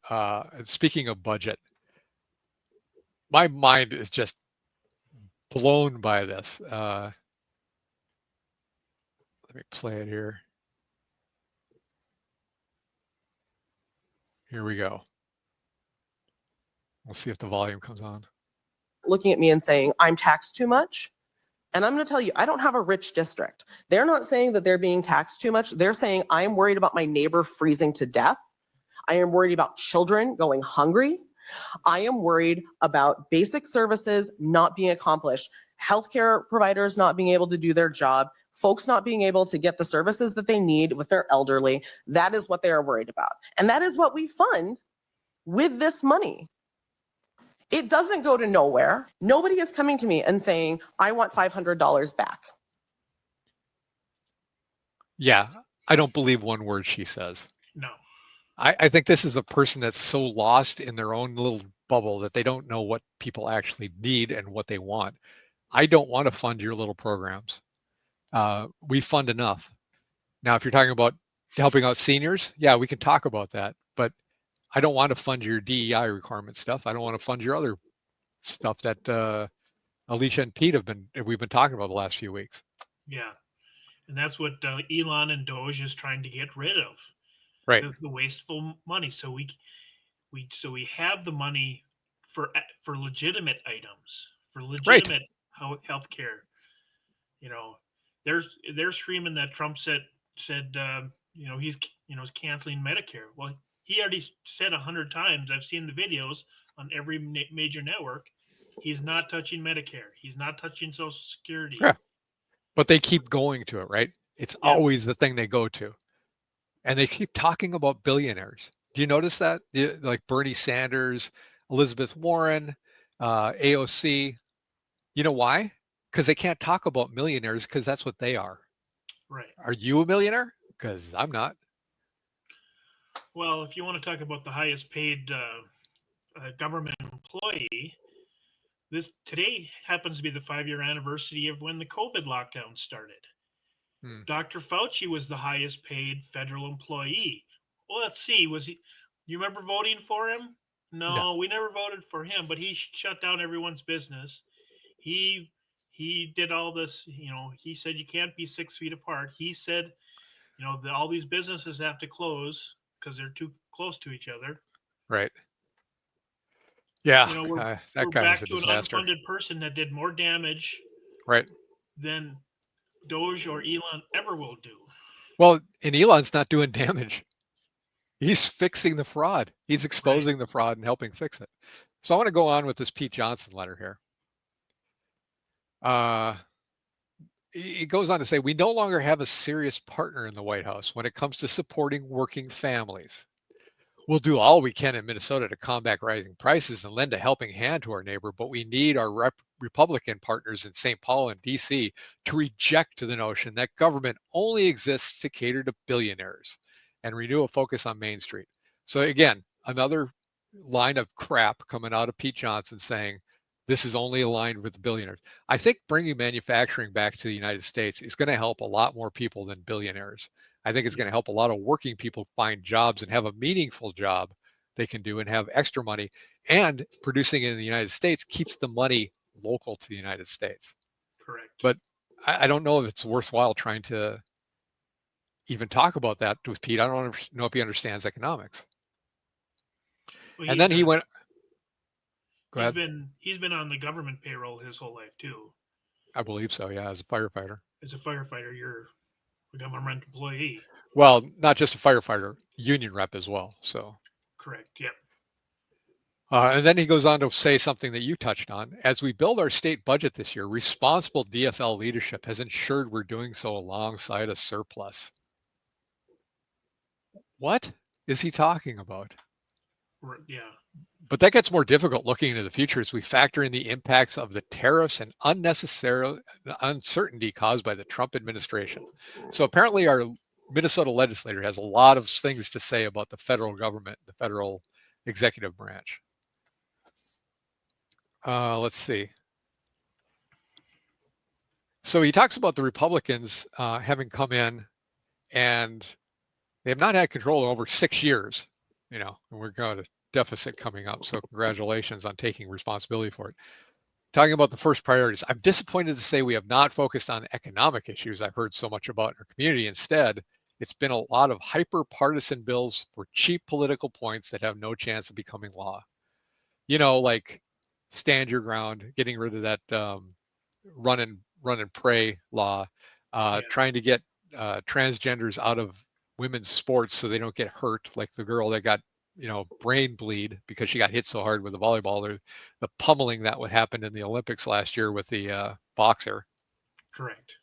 speaking of budget, my mind is just blown by this. Let me play it here. Here we go. We'll see if the volume comes on. Looking at me and saying, I'm taxed too much. And I'm going to tell you, I don't have a rich district. They're not saying that they're being taxed too much. They're saying, I am worried about my neighbor freezing to death. I am worried about children going hungry. I am worried about basic services not being accomplished, healthcare providers not being able to do their job, folks not being able to get the services that they need with their elderly. That is what they are worried about. And that is what we fund with this money. It doesn't go to nowhere. Nobody is coming to me and saying, I want $500 back. Yeah, I don't believe one word she says. No. I think this is a person that's so lost in their own little bubble that they don't know what people actually need and what they want. I don't want to fund your little programs. We fund enough. Now, if you're talking about helping out seniors, yeah, we can talk about that. But I don't want to fund your DEI requirement stuff. I don't want to fund your other stuff that Alicia and Pete we've been talking about the last few weeks. Yeah, and that's what Elon and Doge is trying to get rid of. Right. The wasteful money. So we have the money for legitimate items, for legitimate health care. You know, they're screaming that Trump said he's canceling Medicare. Well, he already said 100 times. I've seen the videos on every major network. He's not touching Medicare. He's not touching Social Security. Yeah. But they keep going to it, right? It's always the thing they go to. And they keep talking about billionaires. Do you notice that? Like Bernie Sanders, Elizabeth Warren, AOC. You know why? Because they can't talk about millionaires because that's what they are. Right. Are you a millionaire? Because I'm not. Well, if you want to talk about the highest paid government employee, today happens to be the 5-year anniversary of when the COVID lockdown started. Dr. Fauci was the highest paid federal employee. Well, let's see. Was he? You remember voting for him? No, we never voted for him. But he shut down everyone's business. He did all this. He said you can't be 6 feet apart. He said, all these businesses have to close because they're too close to each other. Right. Yeah, we're back to an unfunded person that did more damage, right, than Doge or Elon ever will do. Well, and Elon's not doing damage. He's fixing the fraud. He's exposing the fraud and helping fix it. So I want to go on with this Pete Johnson letter here. It goes on to say, we no longer have a serious partner in the White House when it comes to supporting working families. We'll do all we can in Minnesota to combat rising prices and lend a helping hand to our neighbor, but we need our Republican partners in St. Paul and DC to reject the notion that government only exists to cater to billionaires and renew a focus on Main Street. So again, another line of crap coming out of Pete Johnson saying this is only aligned with the billionaires. I think bringing manufacturing back to the United States is going to help a lot more people than billionaires. I think it's going to help a lot of working people find jobs and have a meaningful job they can do and have extra money. And producing in the United States keeps the money local to the United States. Correct. But I don't know if it's worthwhile trying to even talk about that with Pete. I don't know if he understands economics. Well, And then he went. Go ahead. He's been on the government payroll his whole life too. I believe so. Yeah, as a firefighter. As a firefighter, you're a government employee. Well, not just a firefighter, union rep as well. So. Correct. Yep. And then he goes on to say something that you touched on. As we build our state budget this year, responsible DFL leadership has ensured we're doing so alongside a surplus. What is he talking about? Yeah. But that gets more difficult looking into the future as we factor in the impacts of the tariffs and unnecessary uncertainty caused by the Trump administration. So apparently our Minnesota legislator has a lot of things to say about the federal government, the federal executive branch. Let's see. So he talks about the Republicans having come in and they have not had control over 6 years, and we're going to deficit coming up. So congratulations on taking responsibility for it. Talking about the first priorities, I'm disappointed to say we have not focused on economic issues I've heard so much about in our community. Instead, it's been a lot of hyper-partisan bills for cheap political points that have no chance of becoming law. Like stand your ground, getting rid of that run and pray law, trying to get transgenders out of women's sports so they don't get hurt, like the girl that got brain bleed because she got hit so hard with the volleyball, or the pummeling that would happen in the Olympics last year with the boxer. Correct.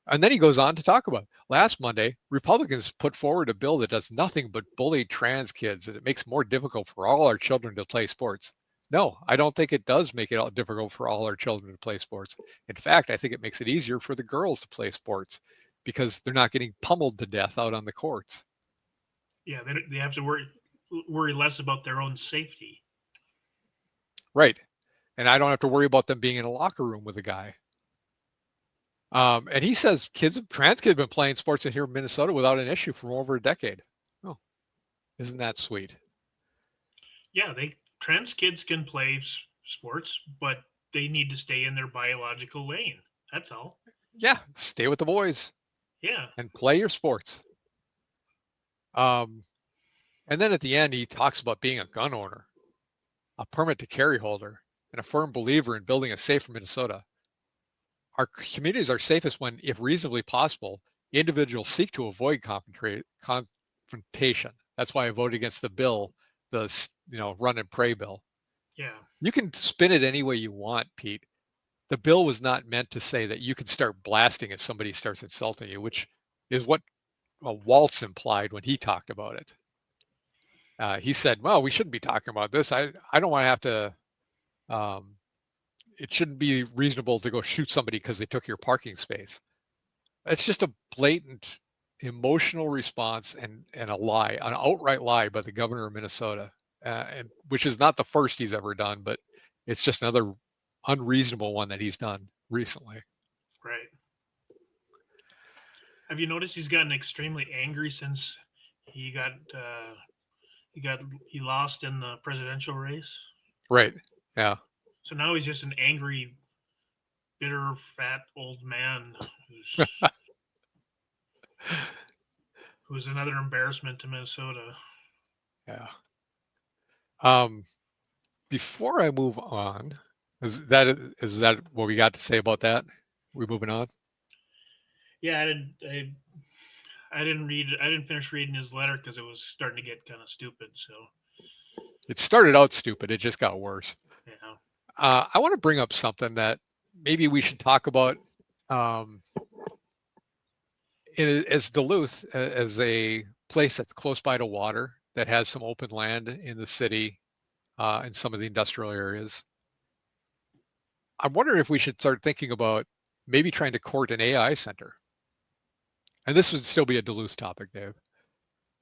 And then he goes on to talk about last Monday, Republicans put forward a bill that does nothing but bully trans kids, and it makes it more difficult for all our children to play sports. No, I don't think it does make it difficult for all our children to play sports. In fact, I think it makes it easier for the girls to play sports because they're not getting pummeled to death out on the courts. Yeah, they have to worry less about their own safety. Right. And I don't have to worry about them being in a locker room with a guy. And he says trans kids have been playing sports in here in Minnesota without an issue for over a decade. Oh, isn't that sweet? Yeah, trans kids can play sports, but they need to stay in their biological lane. That's all. Yeah, stay with the boys. Yeah. And play your sports. And then at the end, he talks about being a gun owner, a permit to carry holder, and a firm believer in building a safer Minnesota. Our communities are safest when, if reasonably possible, individuals seek to avoid confrontation. That's why I voted against the bill, the run and pray bill. Yeah. You can spin it any way you want, Pete. The bill was not meant to say that you can start blasting if somebody starts insulting you, which is what Walz implied when he talked about it. He said, well, we shouldn't be talking about this. I don't want to have to, it shouldn't be reasonable to go shoot somebody because they took your parking space. It's just a blatant emotional response and a lie, an outright lie by the governor of Minnesota, and which is not the first he's ever done, but it's just another unreasonable one that he's done recently. Right. Have you noticed he's gotten extremely angry since he lost in the presidential race? Right. Yeah. So now he's just an angry, bitter, fat old man who's another embarrassment to Minnesota. Yeah. Before I move on, is that what we got to say about that? We moving on? Yeah, I didn't finish reading his letter because it was starting to get kind of stupid. So it started out stupid. It just got worse. Yeah. I want to bring up something that maybe we should talk about. As Duluth, as a place that's close by to water, that has some open land in the city, in some of the industrial areas. I'm wondering if we should start thinking about maybe trying to court an AI center. And this would still be a Duluth topic, Dave.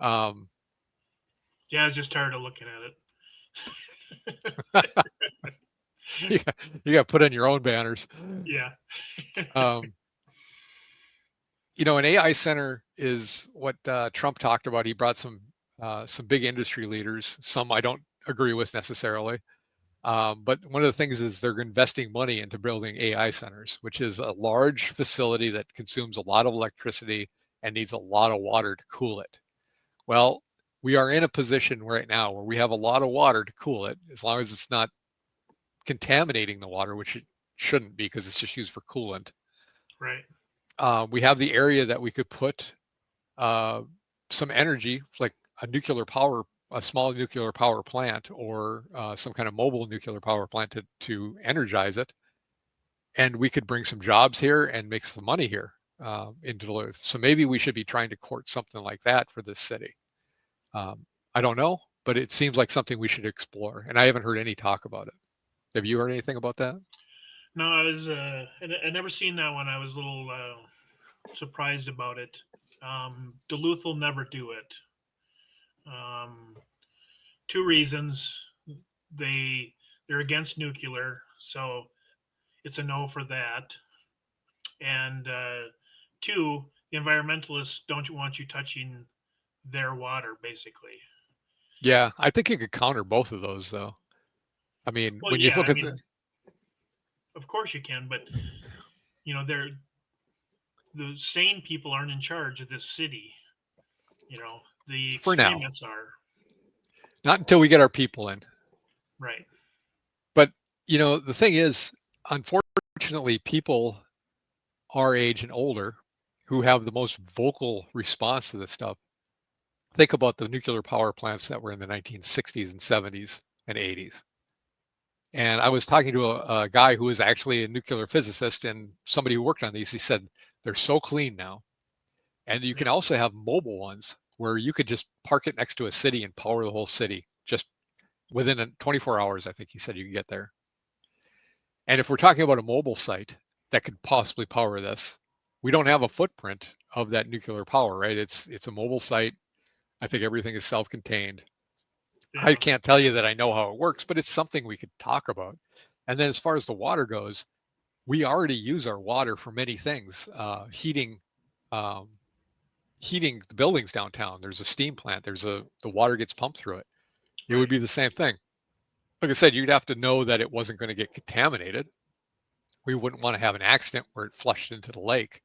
Yeah, I was just tired of looking at it. You got to put in your own banners. Yeah. An AI center is what Trump talked about. He brought some big industry leaders. Some I don't agree with necessarily. But one of the things is they're investing money into building AI centers, which is a large facility that consumes a lot of electricity and needs a lot of water to cool it. Well, we are in a position right now where we have a lot of water to cool it, as long as it's not contaminating the water, which it shouldn't be because it's just used for coolant. Right. We have the area that we could put some energy, like a small nuclear power plant, or some kind of mobile nuclear power plant to energize it. And we could bring some jobs here and make some money here in Duluth. So maybe we should be trying to court something like that for this city. I don't know, but it seems like something we should explore. And I haven't heard any talk about it. Have you heard anything about that? No, I never seen that one. I was a little surprised about it. Duluth will never do it. Two reasons: they're against nuclear, so it's a no for that. And two, the environmentalists don't want you touching their water, basically. Yeah, I think you could counter both of those, though. I mean, Well, when you yeah, look I at mean, of course you can, but they're the sane people aren't in charge of this city. The for now, extremists are. not until we get our people in. Right. But, the thing is, unfortunately, people our age and older who have the most vocal response to this stuff, think about the nuclear power plants that were in the 1960s and 70s and 80s. And I was talking to a guy who was actually a nuclear physicist and somebody who worked on these. He said, they're so clean now. And you can also have mobile ones where you could just park it next to a city and power the whole city just within 24 hours. I think he said you could get there. And if we're talking about a mobile site that could possibly power this, we don't have a footprint of that nuclear power, right? It's a mobile site. I think everything is self-contained. Yeah. I can't tell you that I know how it works, but it's something we could talk about. And then as far as the water goes, we already use our water for many things. Heating the buildings downtown. There's a steam plant. The water gets pumped through it. It would be the same thing. Like I said, you'd have to know that it wasn't going to get contaminated. We wouldn't want to have an accident where it flushed into the lake.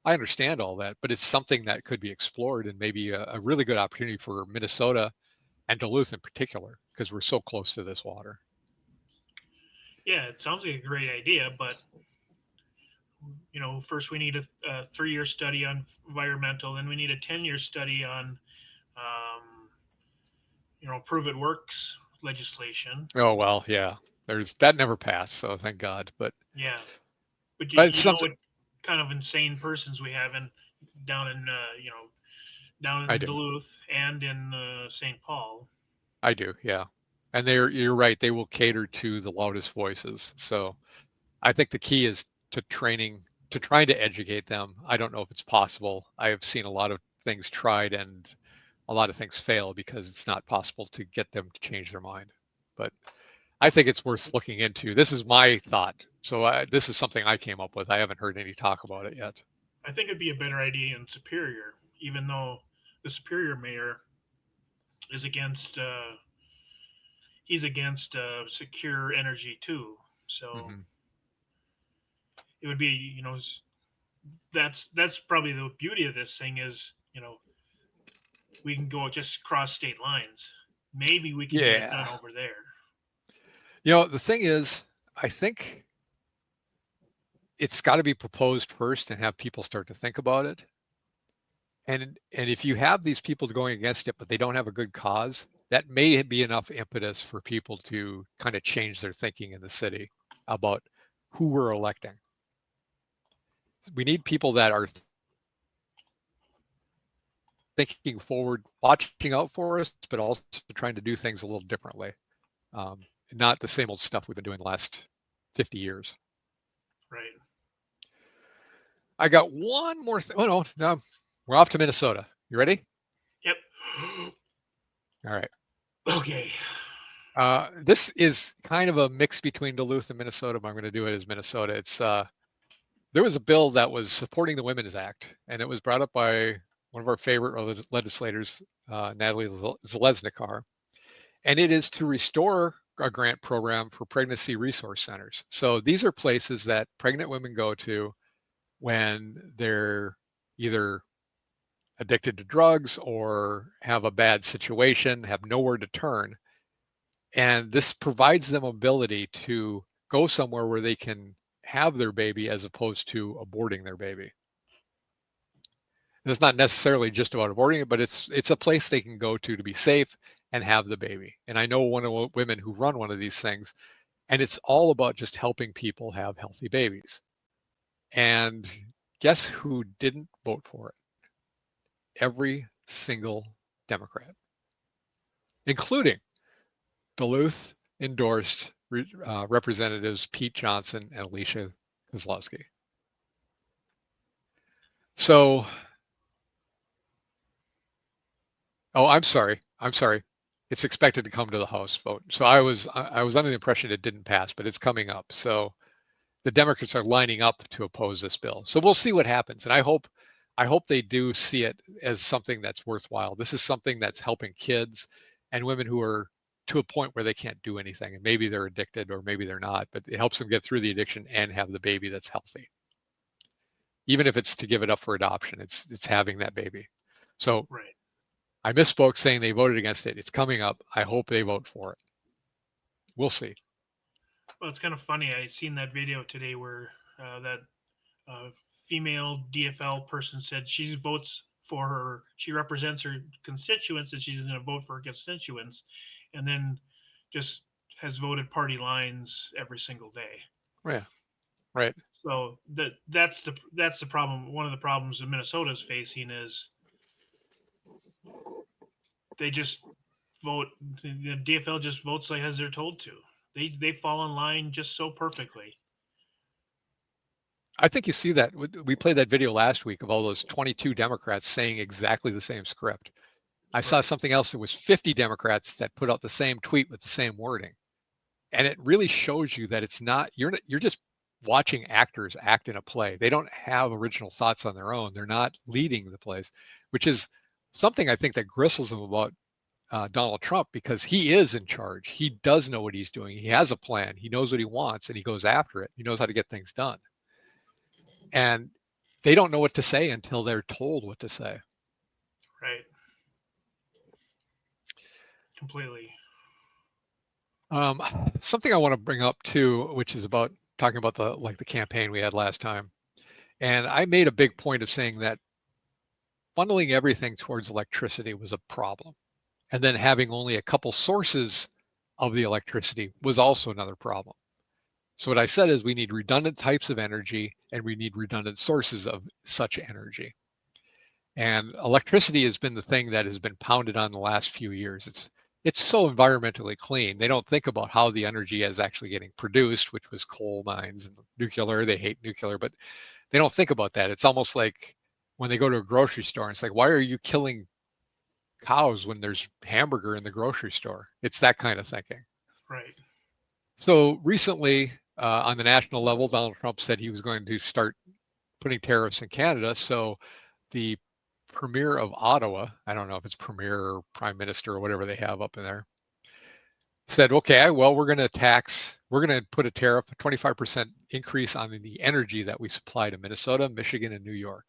I understand all that, but it's something that could be explored and maybe a really good opportunity for Minnesota and Duluth in particular, because we're so close to this water. Yeah, it sounds like a great idea, but first we need a 3-year study on environmental, then we need a 10-year study on, prove it works legislation. Oh, well, yeah, that never passed, so thank God. But yeah, but but you know what kind of insane persons we have down in Duluth and in St. Paul. I do, yeah. And you're right, they will cater to the loudest voices. So I think the key is to trying to educate them. I don't know if it's possible. I have seen a lot of things tried and a lot of things fail because it's not possible to get them to change their mind. But I think it's worth looking into. This is my thought. So this is something I came up with. I haven't heard any talk about it yet. I think it'd be a better idea in Superior, even though the Superior mayor is against. He's against secure energy too. So it would be, that's probably the beauty of this thing is, we can go just cross state lines. Maybe we can get it done over there. The thing is, I think it's got to be proposed first and have people start to think about it. And if you have these people going against it, but they don't have a good cause, that may be enough impetus for people to kind of change their thinking in the city about who we're electing. We need people that are thinking forward, watching out for us, but also trying to do things a little differently. Not the same old stuff we've been doing the last 50 years. Right. I got one more thing. Oh, no, we're off to Minnesota. You ready? Yep. All right. Okay. This is kind of a mix between Duluth and Minnesota, but I'm going to do it as Minnesota. It's there was a bill that was supporting the Women's Act, and it was brought up by one of our favorite legislators, Natalie Zalesnikar, and it is to restore a grant program for pregnancy resource centers. So these are places that pregnant women go to when they're either addicted to drugs or have a bad situation, have nowhere to turn. And this provides them ability to go somewhere where they can have their baby as opposed to aborting their baby. And it's not necessarily just about aborting it, but it's a place they can go to be safe and have the baby. And I know one of the women who run one of these things, and it's all about just helping people have healthy babies. And guess who didn't vote for it? Every single Democrat, including Duluth endorsed Representatives Pete Johnson and Alicia Kozlowski. So, oh, I'm sorry. It's expected to come to the House vote. So I was under the impression it didn't pass, but it's coming up. So the Democrats are lining up to oppose this bill. So we'll see what happens. And I hope they do see it as something that's worthwhile. This is something that's helping kids and women who are to a point where they can't do anything. And maybe they're addicted or maybe they're not, but it helps them get through the addiction and have the baby that's healthy. Even if it's to give it up for adoption, it's having that baby. So Right. I misspoke saying they voted against it. It's coming up. I hope they vote for it. We'll see. Well, it's kind of funny. I seen that video today where that female DFL person said she votes for her, she represents her constituents, and she's going to vote for her constituents, and then just has voted party lines every single day. Yeah, right. So that's the problem. One of the problems that Minnesota is facing is they just vote. The DFL just votes like as they're told to. They fall in line just so perfectly. I think you see that. We played that video last week of all those 22 Democrats saying exactly the same script. I saw something else that was 50 Democrats that put out the same tweet with the same wording. And it really shows you that it's not, you're just watching actors act in a play. They don't have original thoughts on their own. They're not leading the plays, which is something I think that gristles them about Donald Trump, because he is in charge. He does know what he's doing. He has a plan. He knows what he wants and he goes after it. He knows how to get things done. And they don't know what to say until they're told what to say. Right. Completely. Something I want to bring up too, which is about talking about the campaign we had last time. And I made a big point of saying that funneling everything towards electricity was a problem. And then having only a couple sources of the electricity was also another problem. So what I said is we need redundant types of energy and we need redundant sources of such energy. And electricity has been the thing that has been pounded on the last few years. It's so environmentally clean. They don't think about how the energy is actually getting produced, which was coal mines and nuclear. They hate nuclear, but they don't think about that. It's almost like when they go to a grocery store, and it's like, why are you killing cows when there's hamburger in the grocery store? It's that kind of thinking. Right. So recently, on the national level, Donald Trump said he was going to start putting tariffs in Canada. So the premier of Ottawa, I don't know if it's premier or prime minister or whatever they have up in there, said, okay, well, we're going to put a tariff, a 25% increase on the energy that we supply to Minnesota, Michigan, and New York.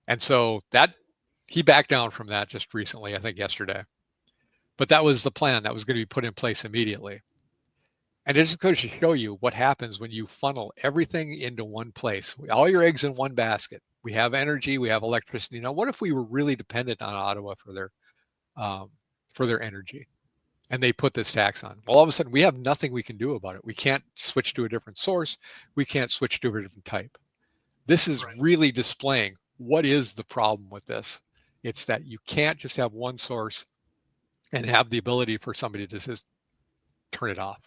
And so that he backed down from that just recently, I think yesterday. But that was the plan that was going to be put in place immediately. And it just goes to show you what happens when you funnel everything into one place, all your eggs in one basket. We have energy, we have electricity. Now, what if we were really dependent on Ottawa for their energy, and they put this tax on? Well, all of a sudden, we have nothing we can do about it. We can't switch to a different source. We can't switch to a different type. This is really displaying what is the problem with this. It's that you can't just have one source and have the ability for somebody to just turn it off,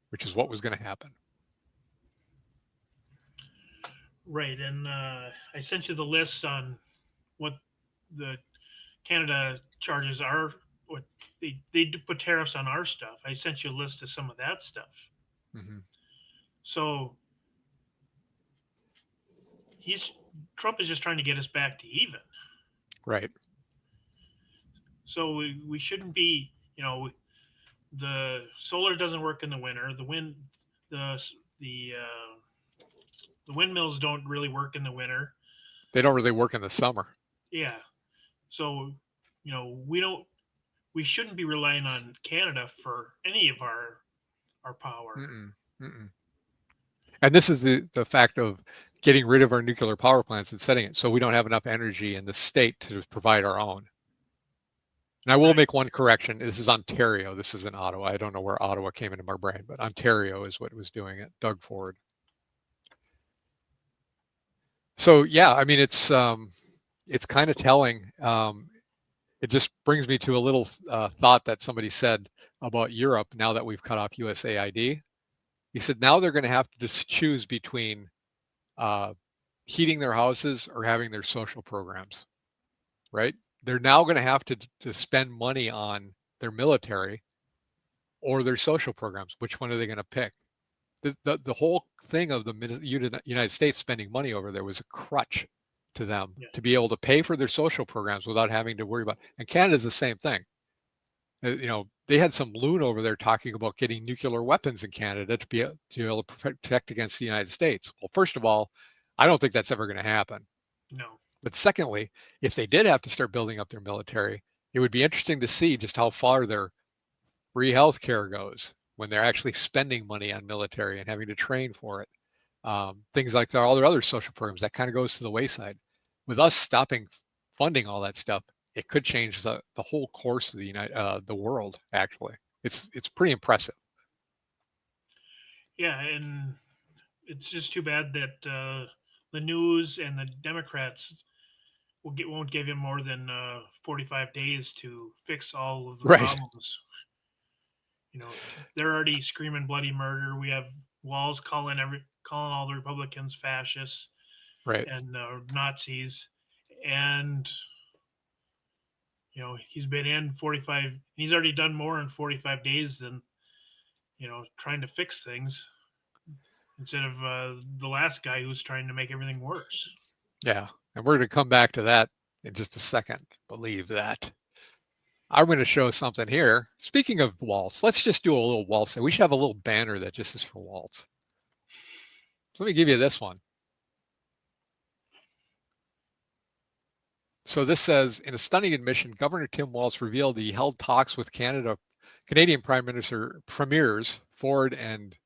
which is what was going to happen. Right. And I sent you the list on what the Canada charges are. What they do put tariffs on our stuff. I sent you a list of some of that stuff. Mm-hmm. So Trump is just trying to get us back to even. Right. So we shouldn't be, the solar doesn't work in the winter. The the the windmills don't really work in the winter. They don't really work in the summer. Yeah. So, we shouldn't be relying on Canada for any of our power. Mm-mm, mm-mm. And this is the fact of getting rid of our nuclear power plants and setting it so we don't have enough energy in the state to provide our own. And I will Right. make one correction. This is Ontario. This isn't Ottawa. I don't know where Ottawa came into my brain, but Ontario is what was doing it. Doug Ford. So yeah, I mean it's kind of telling. It just brings me to a little thought that somebody said about Europe now that we've cut off USAID. He said now they're going to have to just choose between heating their houses or having their social programs, right? They're now going to have to spend money on their military or their social programs. Which one are they going to pick? The whole thing of the United States spending money over there was a crutch to them Yeah. to be able to pay for their social programs without having to worry about. And Canada's the same thing. They had some loon over there talking about getting nuclear weapons in Canada to be able to protect against the United States. Well, first of all, I don't think that's ever going to happen. No. But secondly, if they did have to start building up their military, it would be interesting to see just how far their free healthcare goes when they're actually spending money on military and having to train for it. Things like all their other social programs, that kind of goes to the wayside. With us stopping funding all that stuff, it could change the whole course of the world. Actually, it's pretty impressive. Yeah, and it's just too bad that the news and the Democrats won't give him more than 45 days to fix all of the Right. problems. They're already screaming bloody murder. We have Walz calling all the Republicans fascists Right. and Nazis, and he's been in 45. He's already done more in 45 days than trying to fix things instead of the last guy who was trying to make everything worse. Yeah, and we're going to come back to that in just a second. Believe that. I'm going to show something here. Speaking of Walz, let's just do a little Walz. We should have a little banner that just is for Walz. So let me give you this one. So this says, in a stunning admission, Governor Tim Walz revealed he held talks with Canadian Premiers Ford and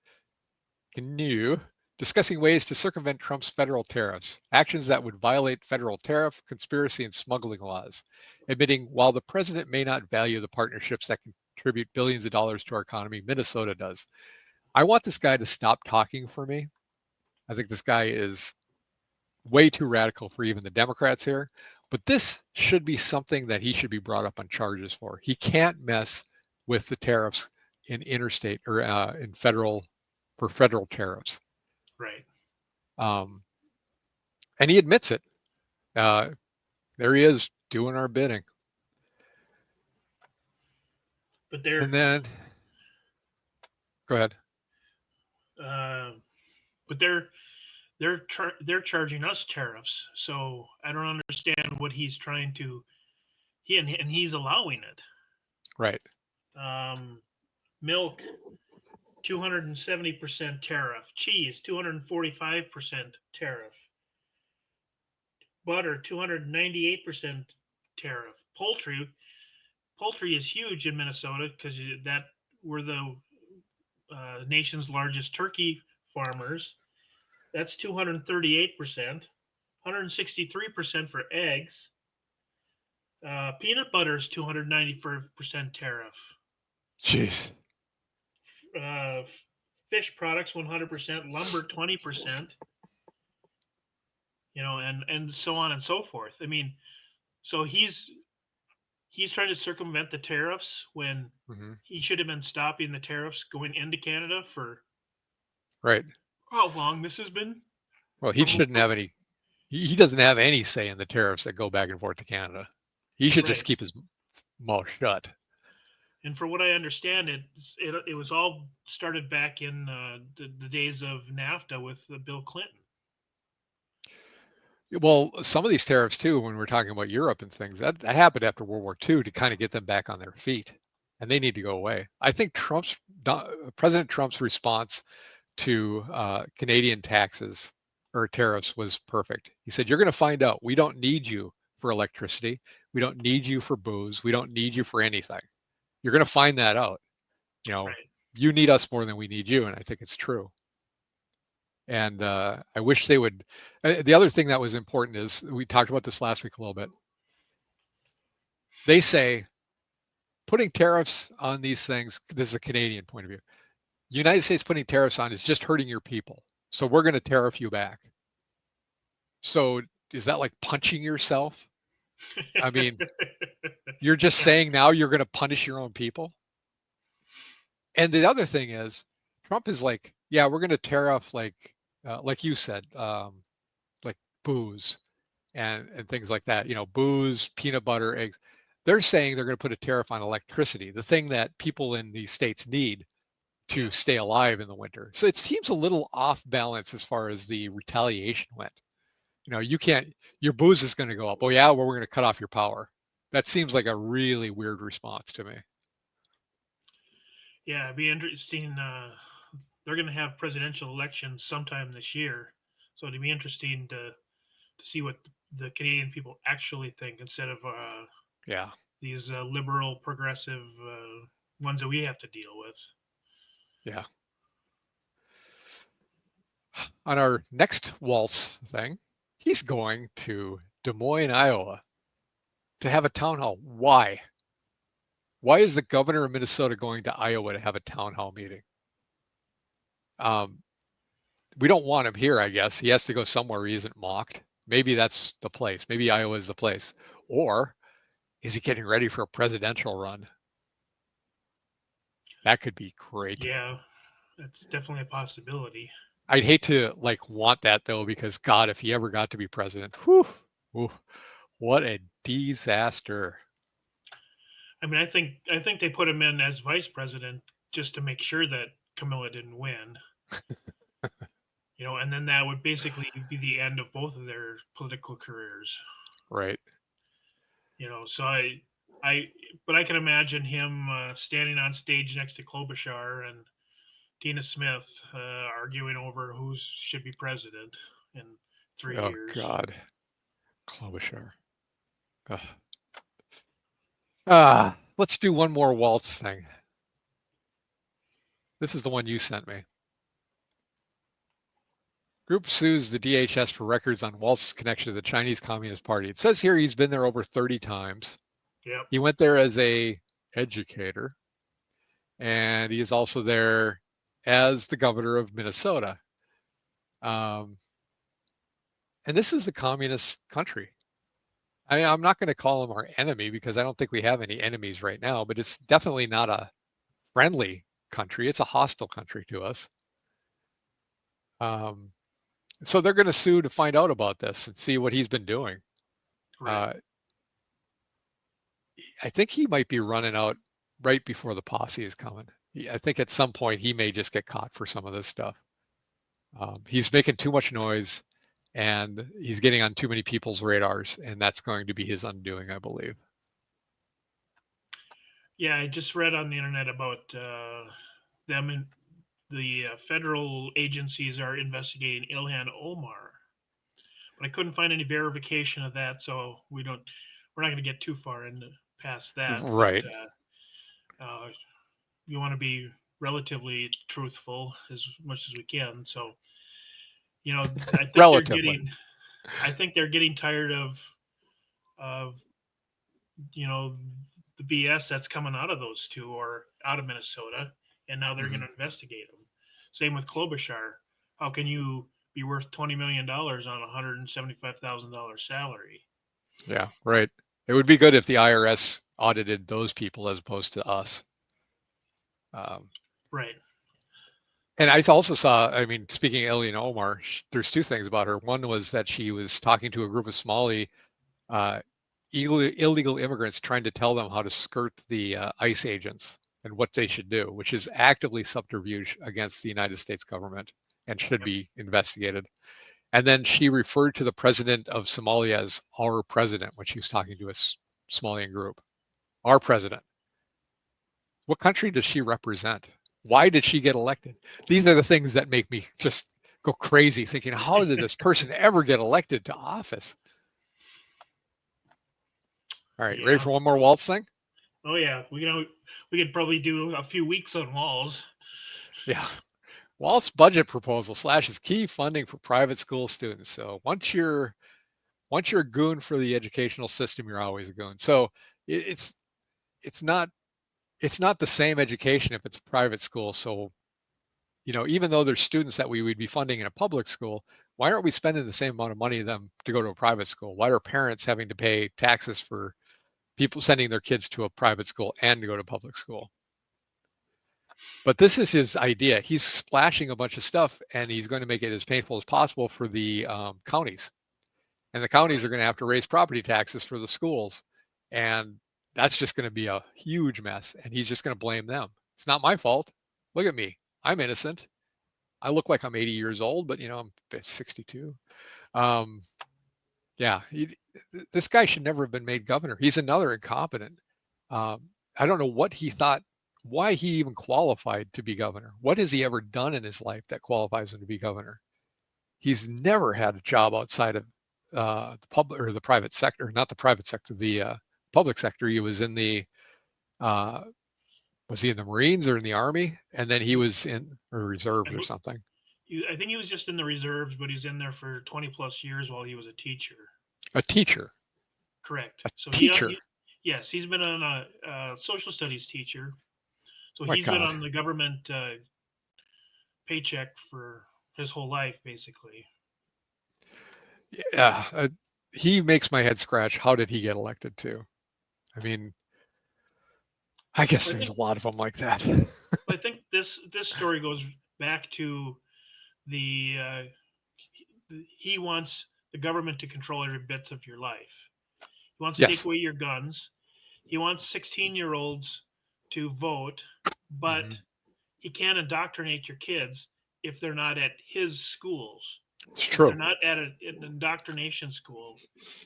Canoe, discussing ways to circumvent Trump's federal tariffs, actions that would violate federal tariff, conspiracy, and smuggling laws, admitting while the president may not value the partnerships that contribute billions of dollars to our economy, Minnesota does. I want this guy to stop talking for me. I think this guy is way too radical for even the Democrats here. But this should be something that he should be brought up on charges for. He can't mess with the tariffs in interstate or in federal tariffs. Right. And he admits it. There he is doing our bidding. But And then, go ahead. But they're charging us tariffs, so I don't understand what he's trying to. He's allowing it. Right. Milk, 270% tariff. Cheese, 245% tariff. Butter, 298% tariff. Poultry is huge in Minnesota because we're the nation's largest turkey farmers. That's 238%, 163% for eggs. Peanut butter is 294% tariff. Jeez. Fish products 100%, lumber 20%. And so on and so forth. I mean, so he's trying to circumvent the tariffs when he should have been stopping the tariffs going into Canada for right. How long this has been? Well, he shouldn't have any. He doesn't have any say in the tariffs that go back and forth to Canada. He should just keep his mouth shut. And for what I understand, it was all started back in the days of NAFTA with Bill Clinton. Well, some of these tariffs too, when we're talking about Europe and things, that happened after World War II to kind of get them back on their feet. and they need to go away. I think President Trump's response to Canadian taxes or tariffs was perfect. He said, "You're going to find out. We don't need you for electricity. We don't need you for booze. We don't need you for anything. You're going to find that out. Right. You need us more than we need you." And I think it's true. And I wish they would. The other thing that was important is we talked about this last week a little bit. They say putting tariffs on these things, this is a Canadian point of view. United States putting tariffs on is just hurting your people. So we're going to tariff you back. So is that like punching yourself? I mean, you're just saying now you're going to punish your own people. And the other thing is, Trump is like, yeah, we're going to tariff like you said, like booze and things like that. Booze, peanut butter, eggs. They're saying they're going to put a tariff on electricity, the thing that people in these states need to stay alive in the winter. So it seems a little off balance as far as the retaliation went. You can't, your booze is going to go up. Oh yeah, well, we're going to cut off your power. That seems like a really weird response to me. Yeah, it'd be interesting. They're going to have presidential elections sometime this year, so it'd be interesting to see what the Canadian people actually think instead of these liberal, progressive ones that we have to deal with. Yeah. On our next Walz thing, he's going to Des Moines, Iowa to have a town hall. Why? Why is the governor of Minnesota going to Iowa to have a town hall meeting? We don't want him here, I guess. He has to go somewhere he isn't mocked. Maybe that's the place. Maybe Iowa is the place. Or is he getting ready for a presidential run? That could be great. Yeah, that's definitely a possibility. I'd hate to want that though, because God, if he ever got to be president, whew, what a disaster. I mean, I think they put him in as vice president just to make sure that Camilla didn't win. And then that would basically be the end of both of their political careers. Right. So but I can imagine him standing on stage next to Klobuchar and Tina Smith arguing over who should be president in 3 years. Oh God, Klobuchar. Let's do one more Walz thing. This is the one you sent me. Group sues the DHS for records on Walz's connection to the Chinese Communist Party. It says here he's been there over 30 times. Yep. He went there as a educator, and he is also there as the governor of Minnesota. And this is a communist country. I'm not going to call him our enemy because I don't think we have any enemies right now, but it's definitely not a friendly country. It's a hostile country to us. So they're going to sue to find out about this and see what he's been doing. Right. I think he might be running out right before the posse is coming. I think at some point he may just get caught for some of this stuff. He's making too much noise and he's getting on too many people's radars, and that's going to be his undoing, I believe. Yeah, I just read on the internet about them and the federal agencies are investigating Ilhan Omar, but I couldn't find any verification of that, so we're not going to get too far past that. Right. But, you want to be relatively truthful as much as we can. So, I think I think they're getting tired of the BS that's coming out of those two or out of Minnesota, and now they're going to investigate them. Same with Klobuchar. How can you be worth $20 million on a $175,000 salary? Yeah, right. It would be good if the IRS audited those people as opposed to us. Right. And I also saw, speaking of Ilhan Omar, there's two things about her. One was that she was talking to a group of Somali illegal immigrants, trying to tell them how to skirt the ICE agents and what they should do, which is actively subterfuge against the United States government and should be investigated. And then she referred to the president of Somalia as our president when she was talking to a Somalian group. Our president. What country does she represent? Why did she get elected? These are the things that make me just go crazy thinking, how did this person ever get elected to office? All right, ready Yeah. for one more Walz thing? Oh yeah, we could probably do a few weeks on Walz. Yeah. Walz budget proposal slashes key funding for private school students. So once you're a goon for the educational system, you're always a goon. So it's not the same education if it's a private school. So, even though there's students that we would be funding in a public school, why aren't we spending the same amount of money them to go to a private school? Why are parents having to pay taxes for people sending their kids to a private school and to go to public school? But this is his idea. He's splashing a bunch of stuff, and he's going to make it as painful as possible for the counties. And the counties are going to have to raise property taxes for the schools. And that's just going to be a huge mess. And he's just going to blame them. It's not my fault. Look at me. I'm innocent. I look like I'm 80 years old, but I'm 62. Yeah, this guy should never have been made governor. He's another incompetent. I don't know what he thought, why he even qualified to be governor. What has he ever done in his life that qualifies him to be governor? He's never had a job outside of the public or the private sector, not the private sector, the public sector. He was in the was he in the Marines or in the Army? And then he was in reserves or something. I think he was just in the reserves, but he's in there for 20 plus years while he was a teacher. A teacher. Correct. A teacher. Yes, he's been on a social studies teacher. So My he's God. been on the government paycheck for his whole life, basically. Yeah, he makes my head scratch. How did he get elected too? I mean, I guess there's a lot of them like that. I think this story goes back to the he wants the government to control every bit of your life. He wants to take away your guns. He wants 16-year-olds to vote, but he can't indoctrinate your kids if they're not at his schools. It's true. If they're not at an indoctrination school,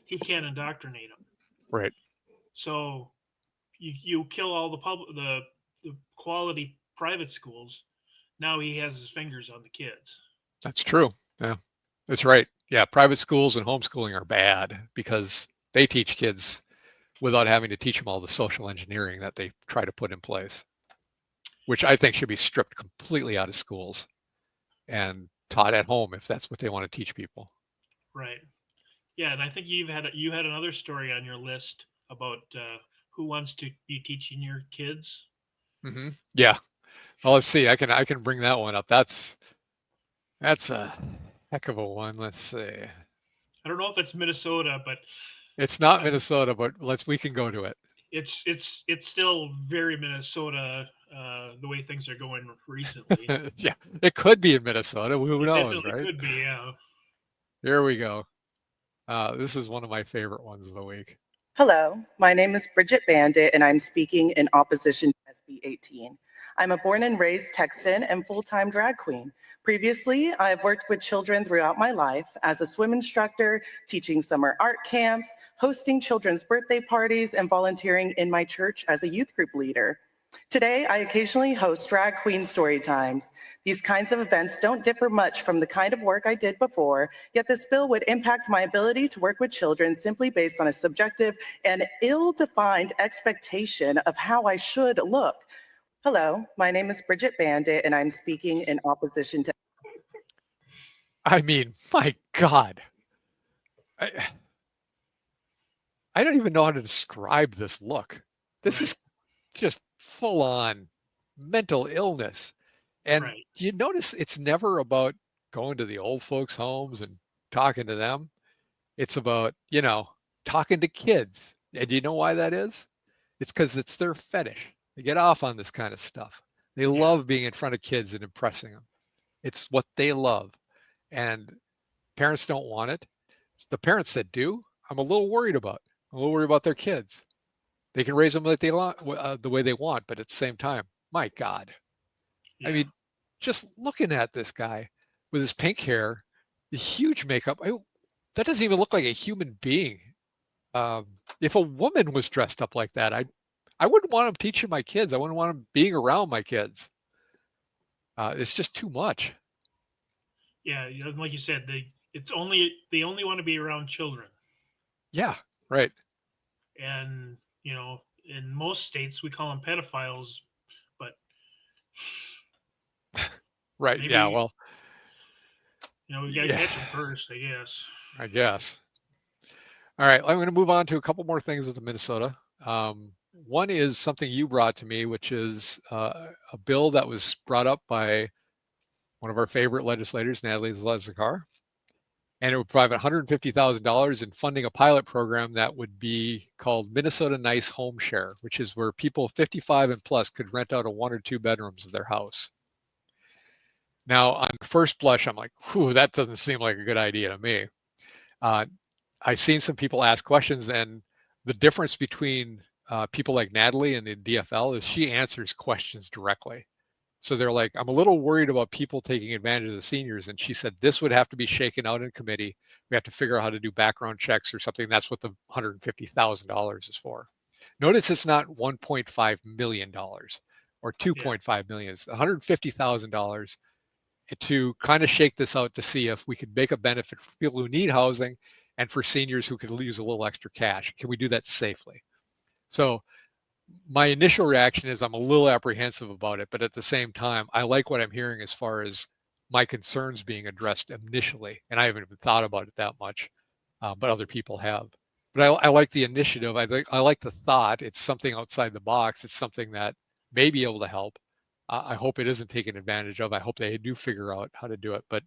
he can't indoctrinate them. Right. So you kill all the quality private schools. Now he has his fingers on the kids. That's true. Yeah, that's right. Yeah, private schools and homeschooling are bad because they teach kids without having to teach them all the social engineering that they try to put in place, which I think should be stripped completely out of schools and taught at home if that's what they want to teach people. Right. Yeah, and I think you had another story on your list about who wants to be teaching your kids. Mm-hmm. Yeah. Well, let's see. I can bring that one up. That's a heck of a one. Let's see. I don't know if it's Minnesota, but it's not Minnesota. But we can go to it. It's still very Minnesota. The way things are going recently. Yeah, it could be in Minnesota. Who knows, right? It could be. Yeah. Here we go. This is one of my favorite ones of the week. Hello, my name is Bridget Bandit, and I'm speaking in opposition to SB 18. I'm a born and raised Texan and full-time drag queen. Previously, I've worked with children throughout my life as a swim instructor, teaching summer art camps, hosting children's birthday parties, and volunteering in my church as a youth group leader. Today, I occasionally host drag queen story times. These kinds of events don't differ much from the kind of work I did before, yet this bill would impact my ability to work with children simply based on a subjective and ill-defined expectation of how I should look. Hello, my name is Bridget Bandit, and I'm speaking in opposition to... I mean, my God. I don't even know how to describe this look. This is just full on mental illness. And you notice it's never about going to the old folks' homes and talking to them. It's about, talking to kids. And do you know why that is? It's because it's their fetish. They get off on this kind of stuff. They love being in front of kids and impressing them. It's what they love. And parents don't want it. It's the parents that do, I'm a little worried about. I'm a little worried about their kids. They can raise them like they want, the way they want, but at the same time, my God. Yeah. I mean, just looking at this guy with his pink hair, the huge makeup, that doesn't even look like a human being. If a woman was dressed up like that, I wouldn't want them teaching my kids. I wouldn't want them being around my kids. It's just too much. Yeah, like you said, they only want to be around children, Yeah, right. and in most states we call them pedophiles, but Right. Yeah. maybe Well, we got to yeah, catch them first, I guess. I guess. All right. I'm going to move on to a couple more things with Minnesota. One is something you brought to me, which is a bill that was brought up by one of our favorite legislators, Natalie Zalezakar, and it would provide $150,000 in funding a pilot program that would be called Minnesota Nice Home Share, which is where people 55 and plus could rent out a 1 or 2 bedrooms of their house. Now, on first blush, I'm like, whew, that doesn't seem like a good idea to me. I've seen some people ask questions, and the difference between people like Natalie and the DFL is she answers questions directly. So they're like, I'm a little worried about people taking advantage of the seniors. And she said, this would have to be shaken out in committee. We have to figure out how to do background checks or something. That's what the $150,000 is for. Notice it's not $1.5 million or $2.5 million. It's $150,000 to kind of shake this out to see if we could make a benefit for people who need housing and for seniors who could use a little extra cash. Can we do that safely? So my initial reaction is I'm a little apprehensive about it, but at the same time, I like what I'm hearing as far as my concerns being addressed initially. And I haven't even thought about it that much, but other people have. But I like the initiative. I like the thought. It's something outside the box. It's something that may be able to help. I hope it isn't taken advantage of. I hope they do figure out how to do it. But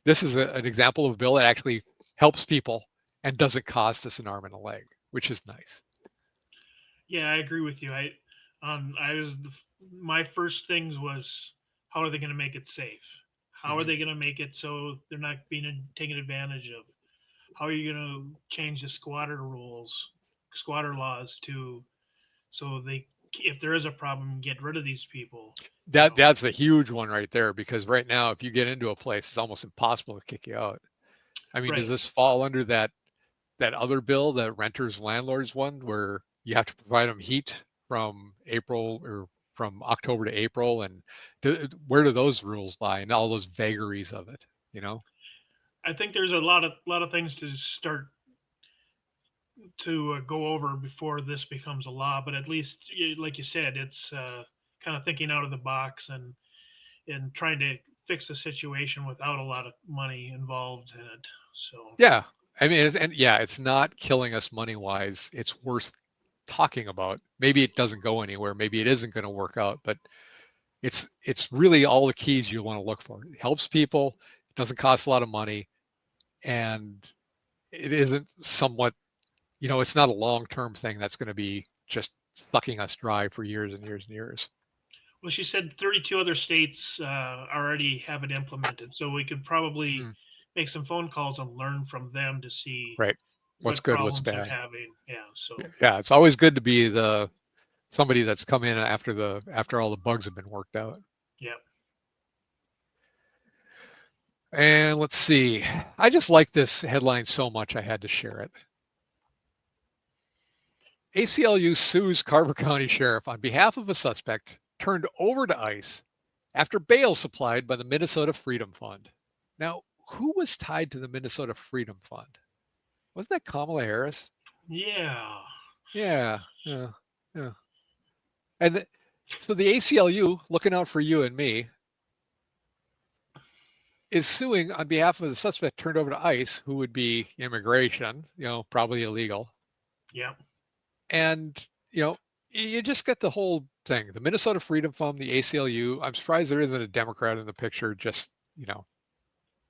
this is an example of a bill that actually helps people and doesn't cost us an arm and a leg, which is nice. Yeah, I agree with you. My first things was, how are they going to make it safe? How are they going to make it so they're not being taken advantage of? How are you going to change the squatter laws so if there is a problem, get rid of these people? That's a huge one right there, because right now, if you get into a place, it's almost impossible to kick you out. I mean, does Right. this fall under that other bill, that renters landlords one, where you have to provide them heat from April or from October to April, and where do those rules lie and all those vagaries of it? I think there's a lot of things to start to go over before this becomes a law. But at least, like you said, it's kind of thinking out of the box and trying to fix the situation without a lot of money involved in it. So Yeah, I mean, it's not killing us money wise. It's worth talking about. Maybe it doesn't go anywhere. Maybe it isn't going to work out, but it's really all the keys you want to look for. It helps people. It doesn't cost a lot of money, and it isn't somewhat, it's not a long-term thing that's going to be just sucking us dry for years and years and years. well, she said 32 other states already have it implemented, so we could probably make some phone calls and learn from them to see Right. What's what good, what's problems they're bad. having. Yeah. So Yeah, it's always good to be somebody that's come in after all the bugs have been worked out. yeah. And let's see. I just like this headline so much I had to share it. ACLU sues Carver County Sheriff on behalf of a suspect turned over to ICE after bail supplied by the Minnesota Freedom Fund. Now, who was tied to the Minnesota Freedom Fund? Wasn't that Kamala Harris? Yeah. Yeah. And so the ACLU, looking out for you and me, is suing on behalf of the suspect turned over to ICE, who would be immigration, probably illegal. Yeah. And, you just get the whole thing. The Minnesota Freedom Fund, the ACLU. I'm surprised there isn't a Democrat in the picture, just,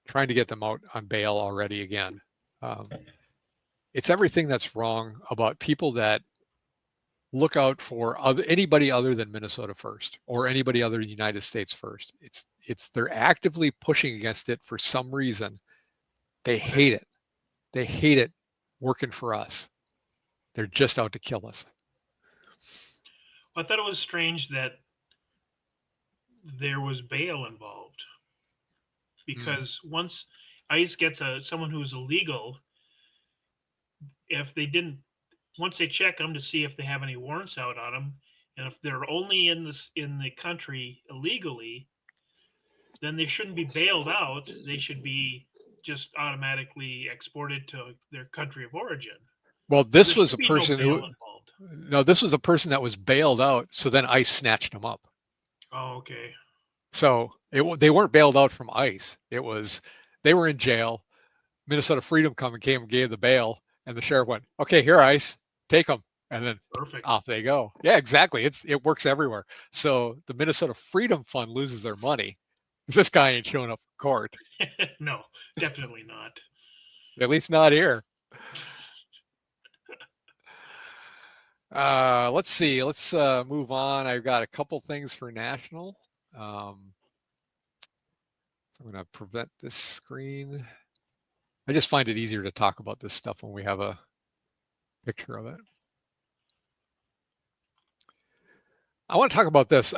trying to get them out on bail already again. It's everything that's wrong about people that look out for anybody other than Minnesota first, or anybody other than the United States first. They're actively pushing against it for some reason. They hate it. They hate it working for us. They're just out to kill us. I thought it was strange that there was bail involved, because once ICE gets someone who's illegal, if they didn't once they check them to see if they have any warrants out on them, and if they're only in the country illegally, then they shouldn't be bailed out. They should be just automatically exported to their country of origin. Well, There this was should a be no person bail who, involved. no, this was a person that was bailed out. So then ICE snatched him up. Oh, okay. So they weren't bailed out from ICE. It was, they were in jail. Minnesota Freedom came and gave the bail, and the sheriff went, "Okay, here, ICE, take them," and then Perfect. off they go. Yeah, exactly. It works everywhere. So the Minnesota Freedom Fund loses their money because this guy ain't showing up in court. No, definitely not. At least not here. Let's see. Let's move on. I've got a couple things for national. So I'm going to prevent this screen. I just find it easier to talk about this stuff when we have a picture of it. I want to talk about this.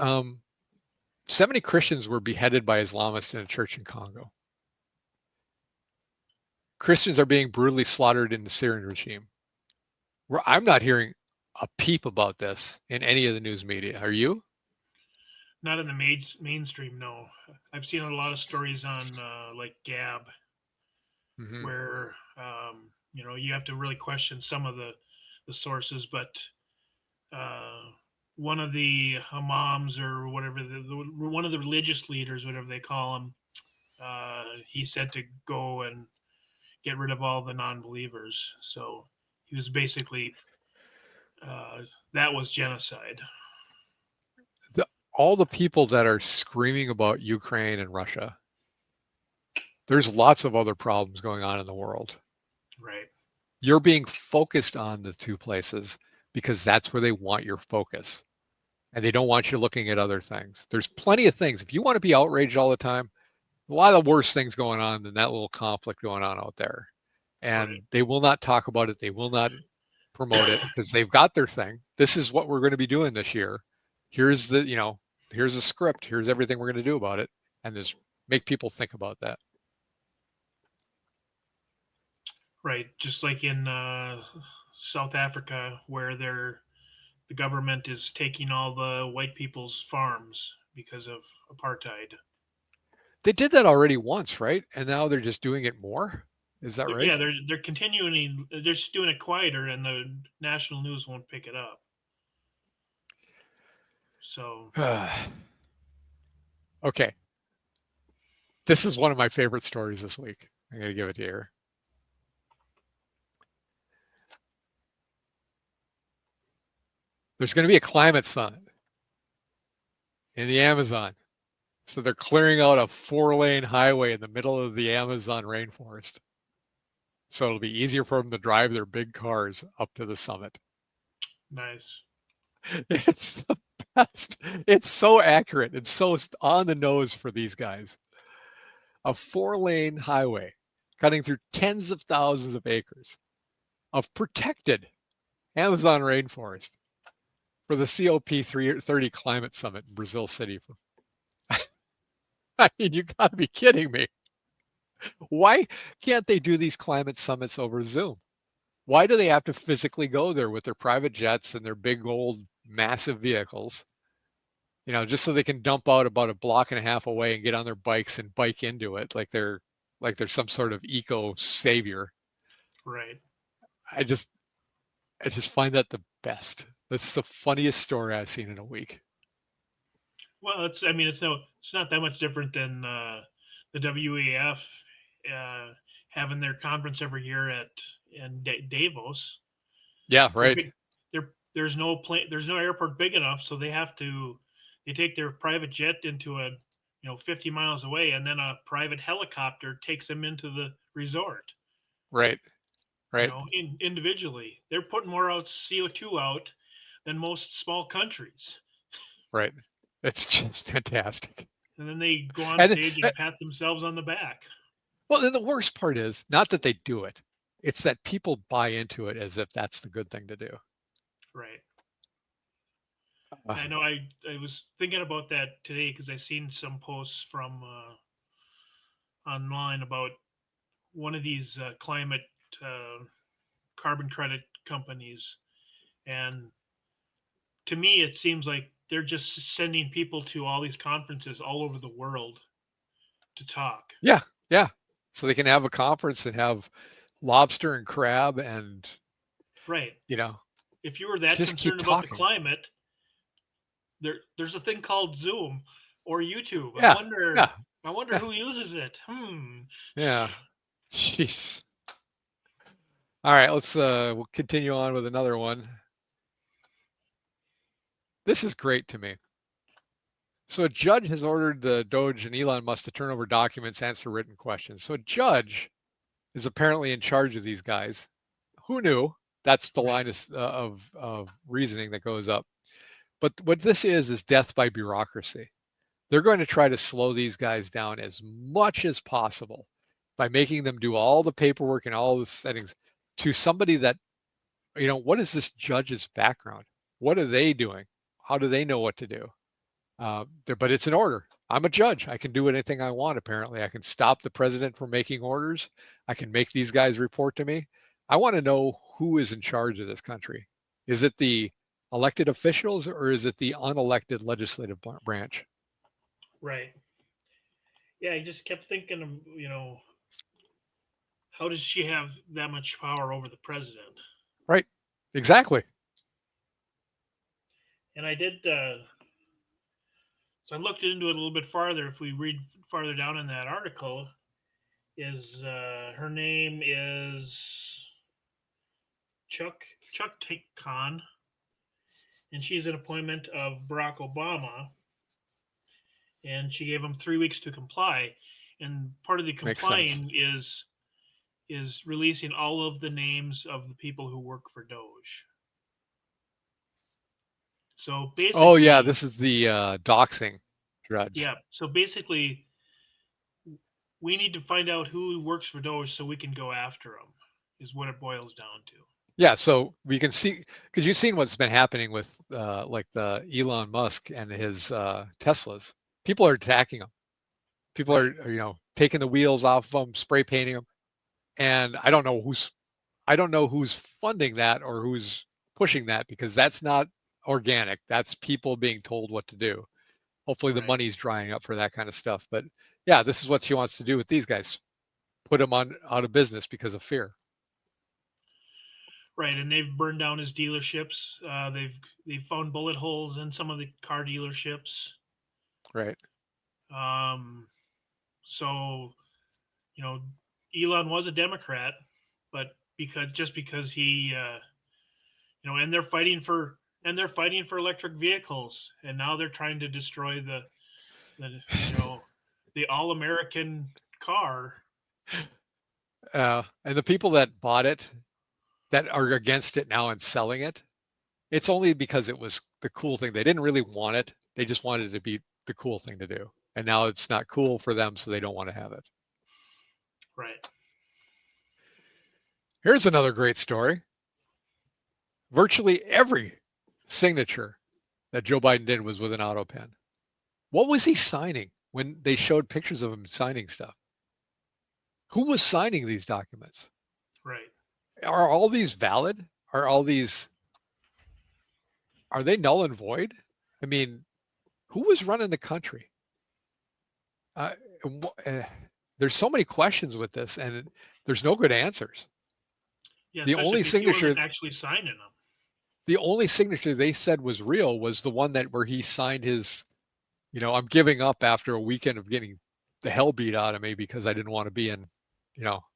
70 Christians were beheaded by Islamists in a church in Congo. Christians are being brutally slaughtered in the Syrian regime. I'm not hearing a peep about this in any of the news media. Are you? Not in the mainstream, no. I've seen a lot of stories on like Gab, where you have to really question some of the sources, but one of the imams or whatever, one of the religious leaders, whatever they call them, he said to go and get rid of all the non-believers. So he was basically that was genocide. All the people that are screaming about Ukraine and Russia, there's lots of other problems going on in the world. Right. You're being focused on the two places because that's where they want your focus. And they don't want you looking at other things. There's plenty of things. If you want to be outraged all the time, a lot of worse things going on than that little conflict going on out there. And Right. they will not talk about it. They will not promote it because they've got their thing. This is what we're going to be doing this year. Here's the, here's a script. Here's everything we're going to do about it. And just make people think about that. Right. Just like in South Africa, where the government is taking all the white people's farms because of apartheid. They did that already once, right? And now they're just doing it more. Is that right? Yeah, they're continuing. They're just doing it quieter, and the national news won't pick it up. So okay. This is one of my favorite stories this week. I'm going to give it to you here. There's going to be a climate summit in the Amazon. So they're clearing out a 4-lane highway in the middle of the Amazon rainforest. So it'll be easier for them to drive their big cars up to the summit. nice. It's the best. It's so accurate. It's so on the nose for these guys. A 4-lane highway cutting through tens of thousands of acres of protected Amazon rainforest for the COP30 climate summit in Brazil City. I mean, you got to be kidding me. Why can't they do these climate summits over Zoom? Why do they have to physically go there with their private jets and their big old massive vehicles? Just so they can dump out about a block and a half away and get on their bikes and bike into it like they're some sort of eco savior. Right. I just find that the best. That's the funniest story I've seen in a week. Well, it's not that much different than the WEF having their conference every year in Davos. Yeah, right. There's no airport big enough, so they take their private jet into 50 miles away, and then a private helicopter takes them into the resort. Right. Individually, they're putting more CO2 out than most small countries. Right. It's just fantastic. And then they go on stage and pat themselves on the back. Well, then the worst part is not that they do it. It's that people buy into it as if that's the good thing to do. Right. I know I was thinking about that today because I seen some posts from online about one of these climate carbon credit companies And to me, it seems like they're just sending people to all these conferences all over the world to talk. Yeah, yeah. So they can have a conference and have lobster and crab and, Right. you know, If you were that just keep concerned about the talking. climate, there's a thing called Zoom or YouTube. Yeah, yeah, I wonder yeah, who uses it. yeah. Jeez. All right, let's we'll continue on with another one. This is great to me. So a judge has ordered the Doge and Elon Musk to turn over documents, answer written questions. So a judge is apparently in charge of these guys. Who knew? That's the line of reasoning that goes up. But what this is death by bureaucracy. They're going to try to slow these guys down as much as possible by making them do all the paperwork and all the settings to somebody that, what is this judge's background? What are they doing? How do they know what to do? But it's an order. I'm a judge. I can do anything I want, apparently. I can stop the president from making orders. I can make these guys report to me. I want to know who is in charge of this country. Is it the elected officials or is it the unelected legislative branch? Right. Yeah, I just kept thinking of, how does she have that much power over the president? Right. Exactly. And I did, so I looked into it a little bit farther. If we read farther down in that article, her name is Chuck Khan, and she's an appointment of Barack Obama, and she gave him 3 weeks to comply. And part of the complying is releasing all of the names of the people who work for Doge. So basically, oh yeah, this is the doxing judge. Yeah. So basically, we need to find out who works for Doge so we can go after them. Is what it boils down to. Yeah, so we can see, because you've seen what's been happening with like the Elon Musk and his Teslas. People are attacking them. People are taking the wheels off of them, spray painting them, and I don't know who's funding that or who's pushing that, because that's not organic. That's people being told what to do. Hopefully the money's drying up for that kind of stuff. But yeah, this is what she wants to do with these guys. Put them out of business because of fear. Right, and they've burned down his dealerships. They've found bullet holes in some of the car dealerships. Right. So, Elon was a Democrat, but because he, and they're fighting for electric vehicles, and now they're trying to destroy the all-American car. And the people that bought it, that are against it now and selling it, it's only because it was the cool thing. They didn't really want it. They just wanted it to be the cool thing to do. And now it's not cool for them, so they don't want to have it. Right. Here's another great story. Virtually every signature that Joe Biden did was with an auto pen. What was he signing when they showed pictures of him signing stuff? Who was signing these documents? Right. Are all these valid? Are they null and void? I mean, who was running the country? There's so many questions with this, and there's no good answers. Yeah, the only signature actually signing them. The only signature they said was real was the one where he signed his, I'm giving up after a weekend of getting the hell beat out of me because I didn't want to be in,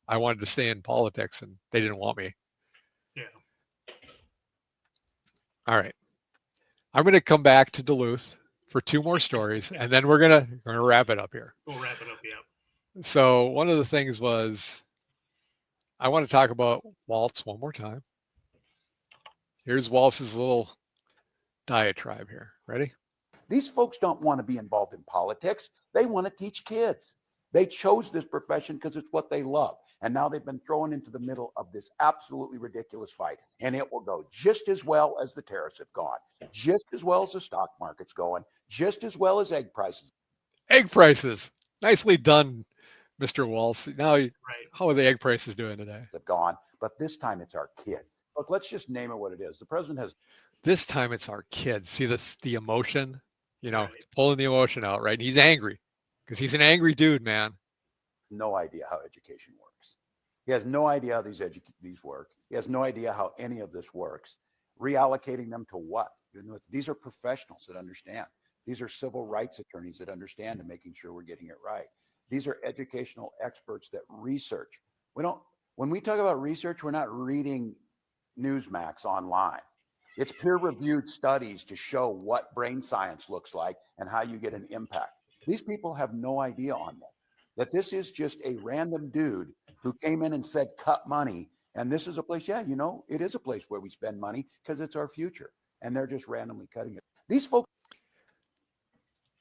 I wanted to stay in politics and they didn't want me. Yeah. All right. I'm going to come back to Duluth for 2 more stories, and then we're going to wrap it up here. We'll wrap it up, yeah. So one of the things was, I want to talk about Walz one more time. Here's Walz's little diatribe here. Ready? These folks don't want to be involved in politics. They want to teach kids. They chose this profession because it's what they love. And now they've been thrown into the middle of this absolutely ridiculous fight. And it will go just as well as the tariffs have gone, just as well as the stock market's going, just as well as egg prices. Egg prices. Nicely done, Mr. Walz. Now, How are the egg prices doing today? Have gone, but this time it's our kids. Look, let's just name it what it is. The president has This time it's our kids. See this, the emotion, Right. it's pulling the emotion out, right? And he's angry because he's an angry dude, man. no idea how education works. He has no idea how these work. He has no idea how any of this works. Reallocating them to what? These are professionals that understand. These are civil rights attorneys that understand and making sure we're getting it right. These are educational experts that research. When we talk about research, we're not reading Newsmax online. It's peer-reviewed studies to show what brain science looks like and how you get an impact. These people have no idea on that this is just a random dude who came in and said, cut money. And this is a place, it is a place where we spend money because it's our future. And they're just randomly cutting it. These folks.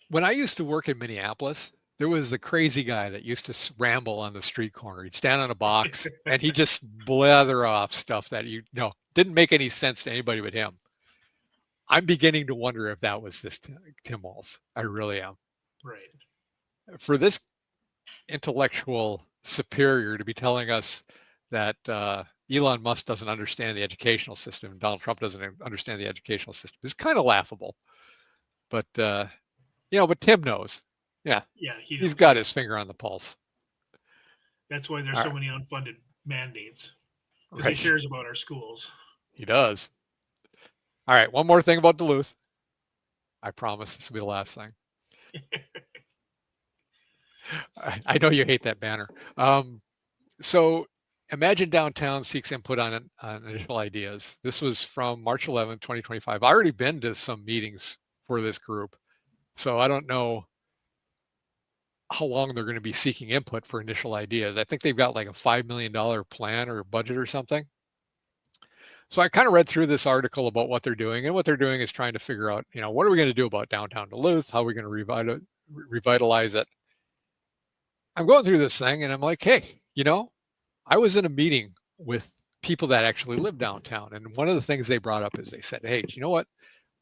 When I used to work in Minneapolis, there was the crazy guy that used to ramble on the street corner. He'd stand on a box and he'd just blather off stuff that didn't make any sense to anybody but him. I'm beginning to wonder if that was this Tim Walz. I really am. Right. For this intellectual superior to be telling us that Elon Musk doesn't understand the educational system and Donald Trump doesn't understand the educational system is kind of laughable. But but Tim knows. Yeah. Yeah. He's got his finger on the pulse. That's why there's so many unfunded mandates. Because he cares about our schools. He does. All right. One more thing about Duluth. I promise this will be the last thing. I know you hate that banner. So Imagine Downtown seeks input on initial ideas. This was from March 11, 2025. I've already been to some meetings for this group, so I don't know how long they're going to be seeking input for initial ideas. I think they've got like a $5 million plan or budget or something. So I kind of read through this article about what they're doing, and what they're doing is trying to figure out, what are we going to do about downtown Duluth? How are we going to revitalize it? I'm going through this thing and I'm like, hey, I was in a meeting with people that actually live downtown. And one of the things they brought up is they said, hey, do you know what?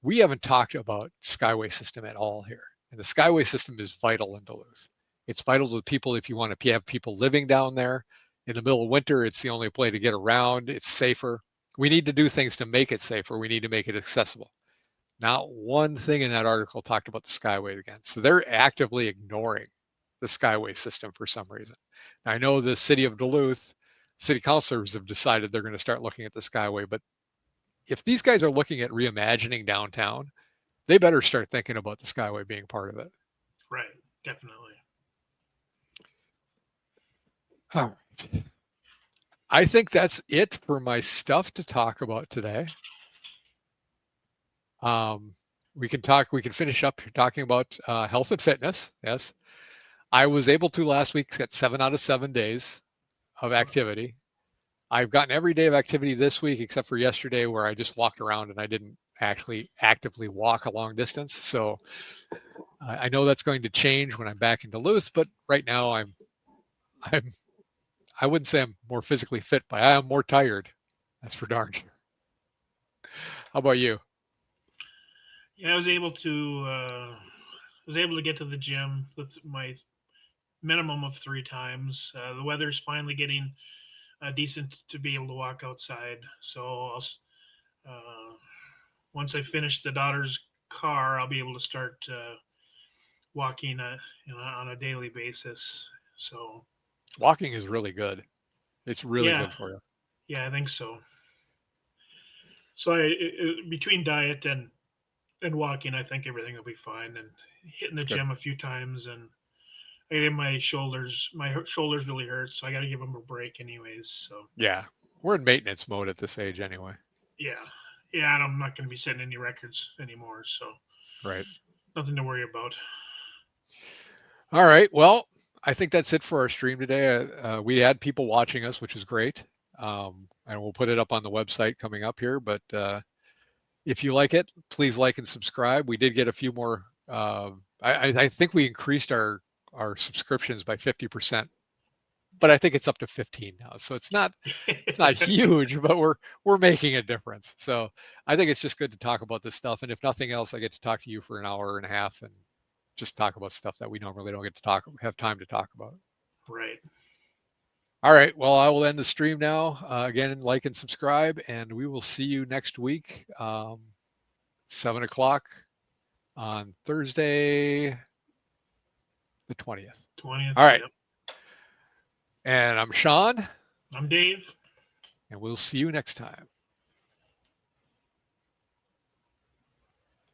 We haven't talked about Skyway system at all here. And the Skyway system is vital in Duluth. It's vital to people if you want to have people living down there. In the middle of winter, it's the only way to get around. It's safer. We need to do things to make it safer. We need to make it accessible. Not one thing in that article talked about the Skyway again. So they're actively ignoring the Skyway system for some reason. Now, I know the city of Duluth, city councilors have decided they're going to start looking at the Skyway, but if these guys are looking at reimagining downtown, they better start thinking about the Skyway being part of it. Right, definitely. All right. I think that's it for my stuff to talk about today. We can finish up talking about health and fitness. Yes. I was able to last week get 7 out of 7 days of activity. I've gotten every day of activity this week except for yesterday where I just walked around and I didn't actually actively walk a long distance. So I know that's going to change when I'm back in Duluth, but right now I wouldn't say I'm more physically fit, but I am more tired. That's for darn sure. How about you? Yeah, I was able to get to the gym with my minimum of 3 times. The weather's finally getting decent to be able to walk outside. So once I finish the daughter's car, I'll be able to start walking on a daily basis. So walking is really good. It's really good for you. Yeah, I think so. So between diet and walking, I think everything will be fine. And hitting the gym a few times, and my shoulders really hurt, so I got to give them a break anyways. So yeah, we're in maintenance mode at this age anyway. Yeah, and I'm not going to be setting any records anymore, so right, nothing to worry about. All right, well, I think that's it for our stream today. We had people watching us, which is great, and we'll put it up on the website coming up here. But if you like it, please like and subscribe. We did get a few more. I think we increased our subscriptions by 50%, but I think it's up to 15 now. So it's not huge, but we're making a difference. So I think it's just good to talk about this stuff. And if nothing else, I get to talk to you for an hour and a half and just talk about stuff that we normally don't get to have time to talk about. Right. All right. Well, I will end the stream now. Again, like and subscribe, and we will see you next week, 7 o'clock on Thursday, the 20th. 20th. All right. Yep. And I'm Shawn, I'm Dave. and we'll see you next time.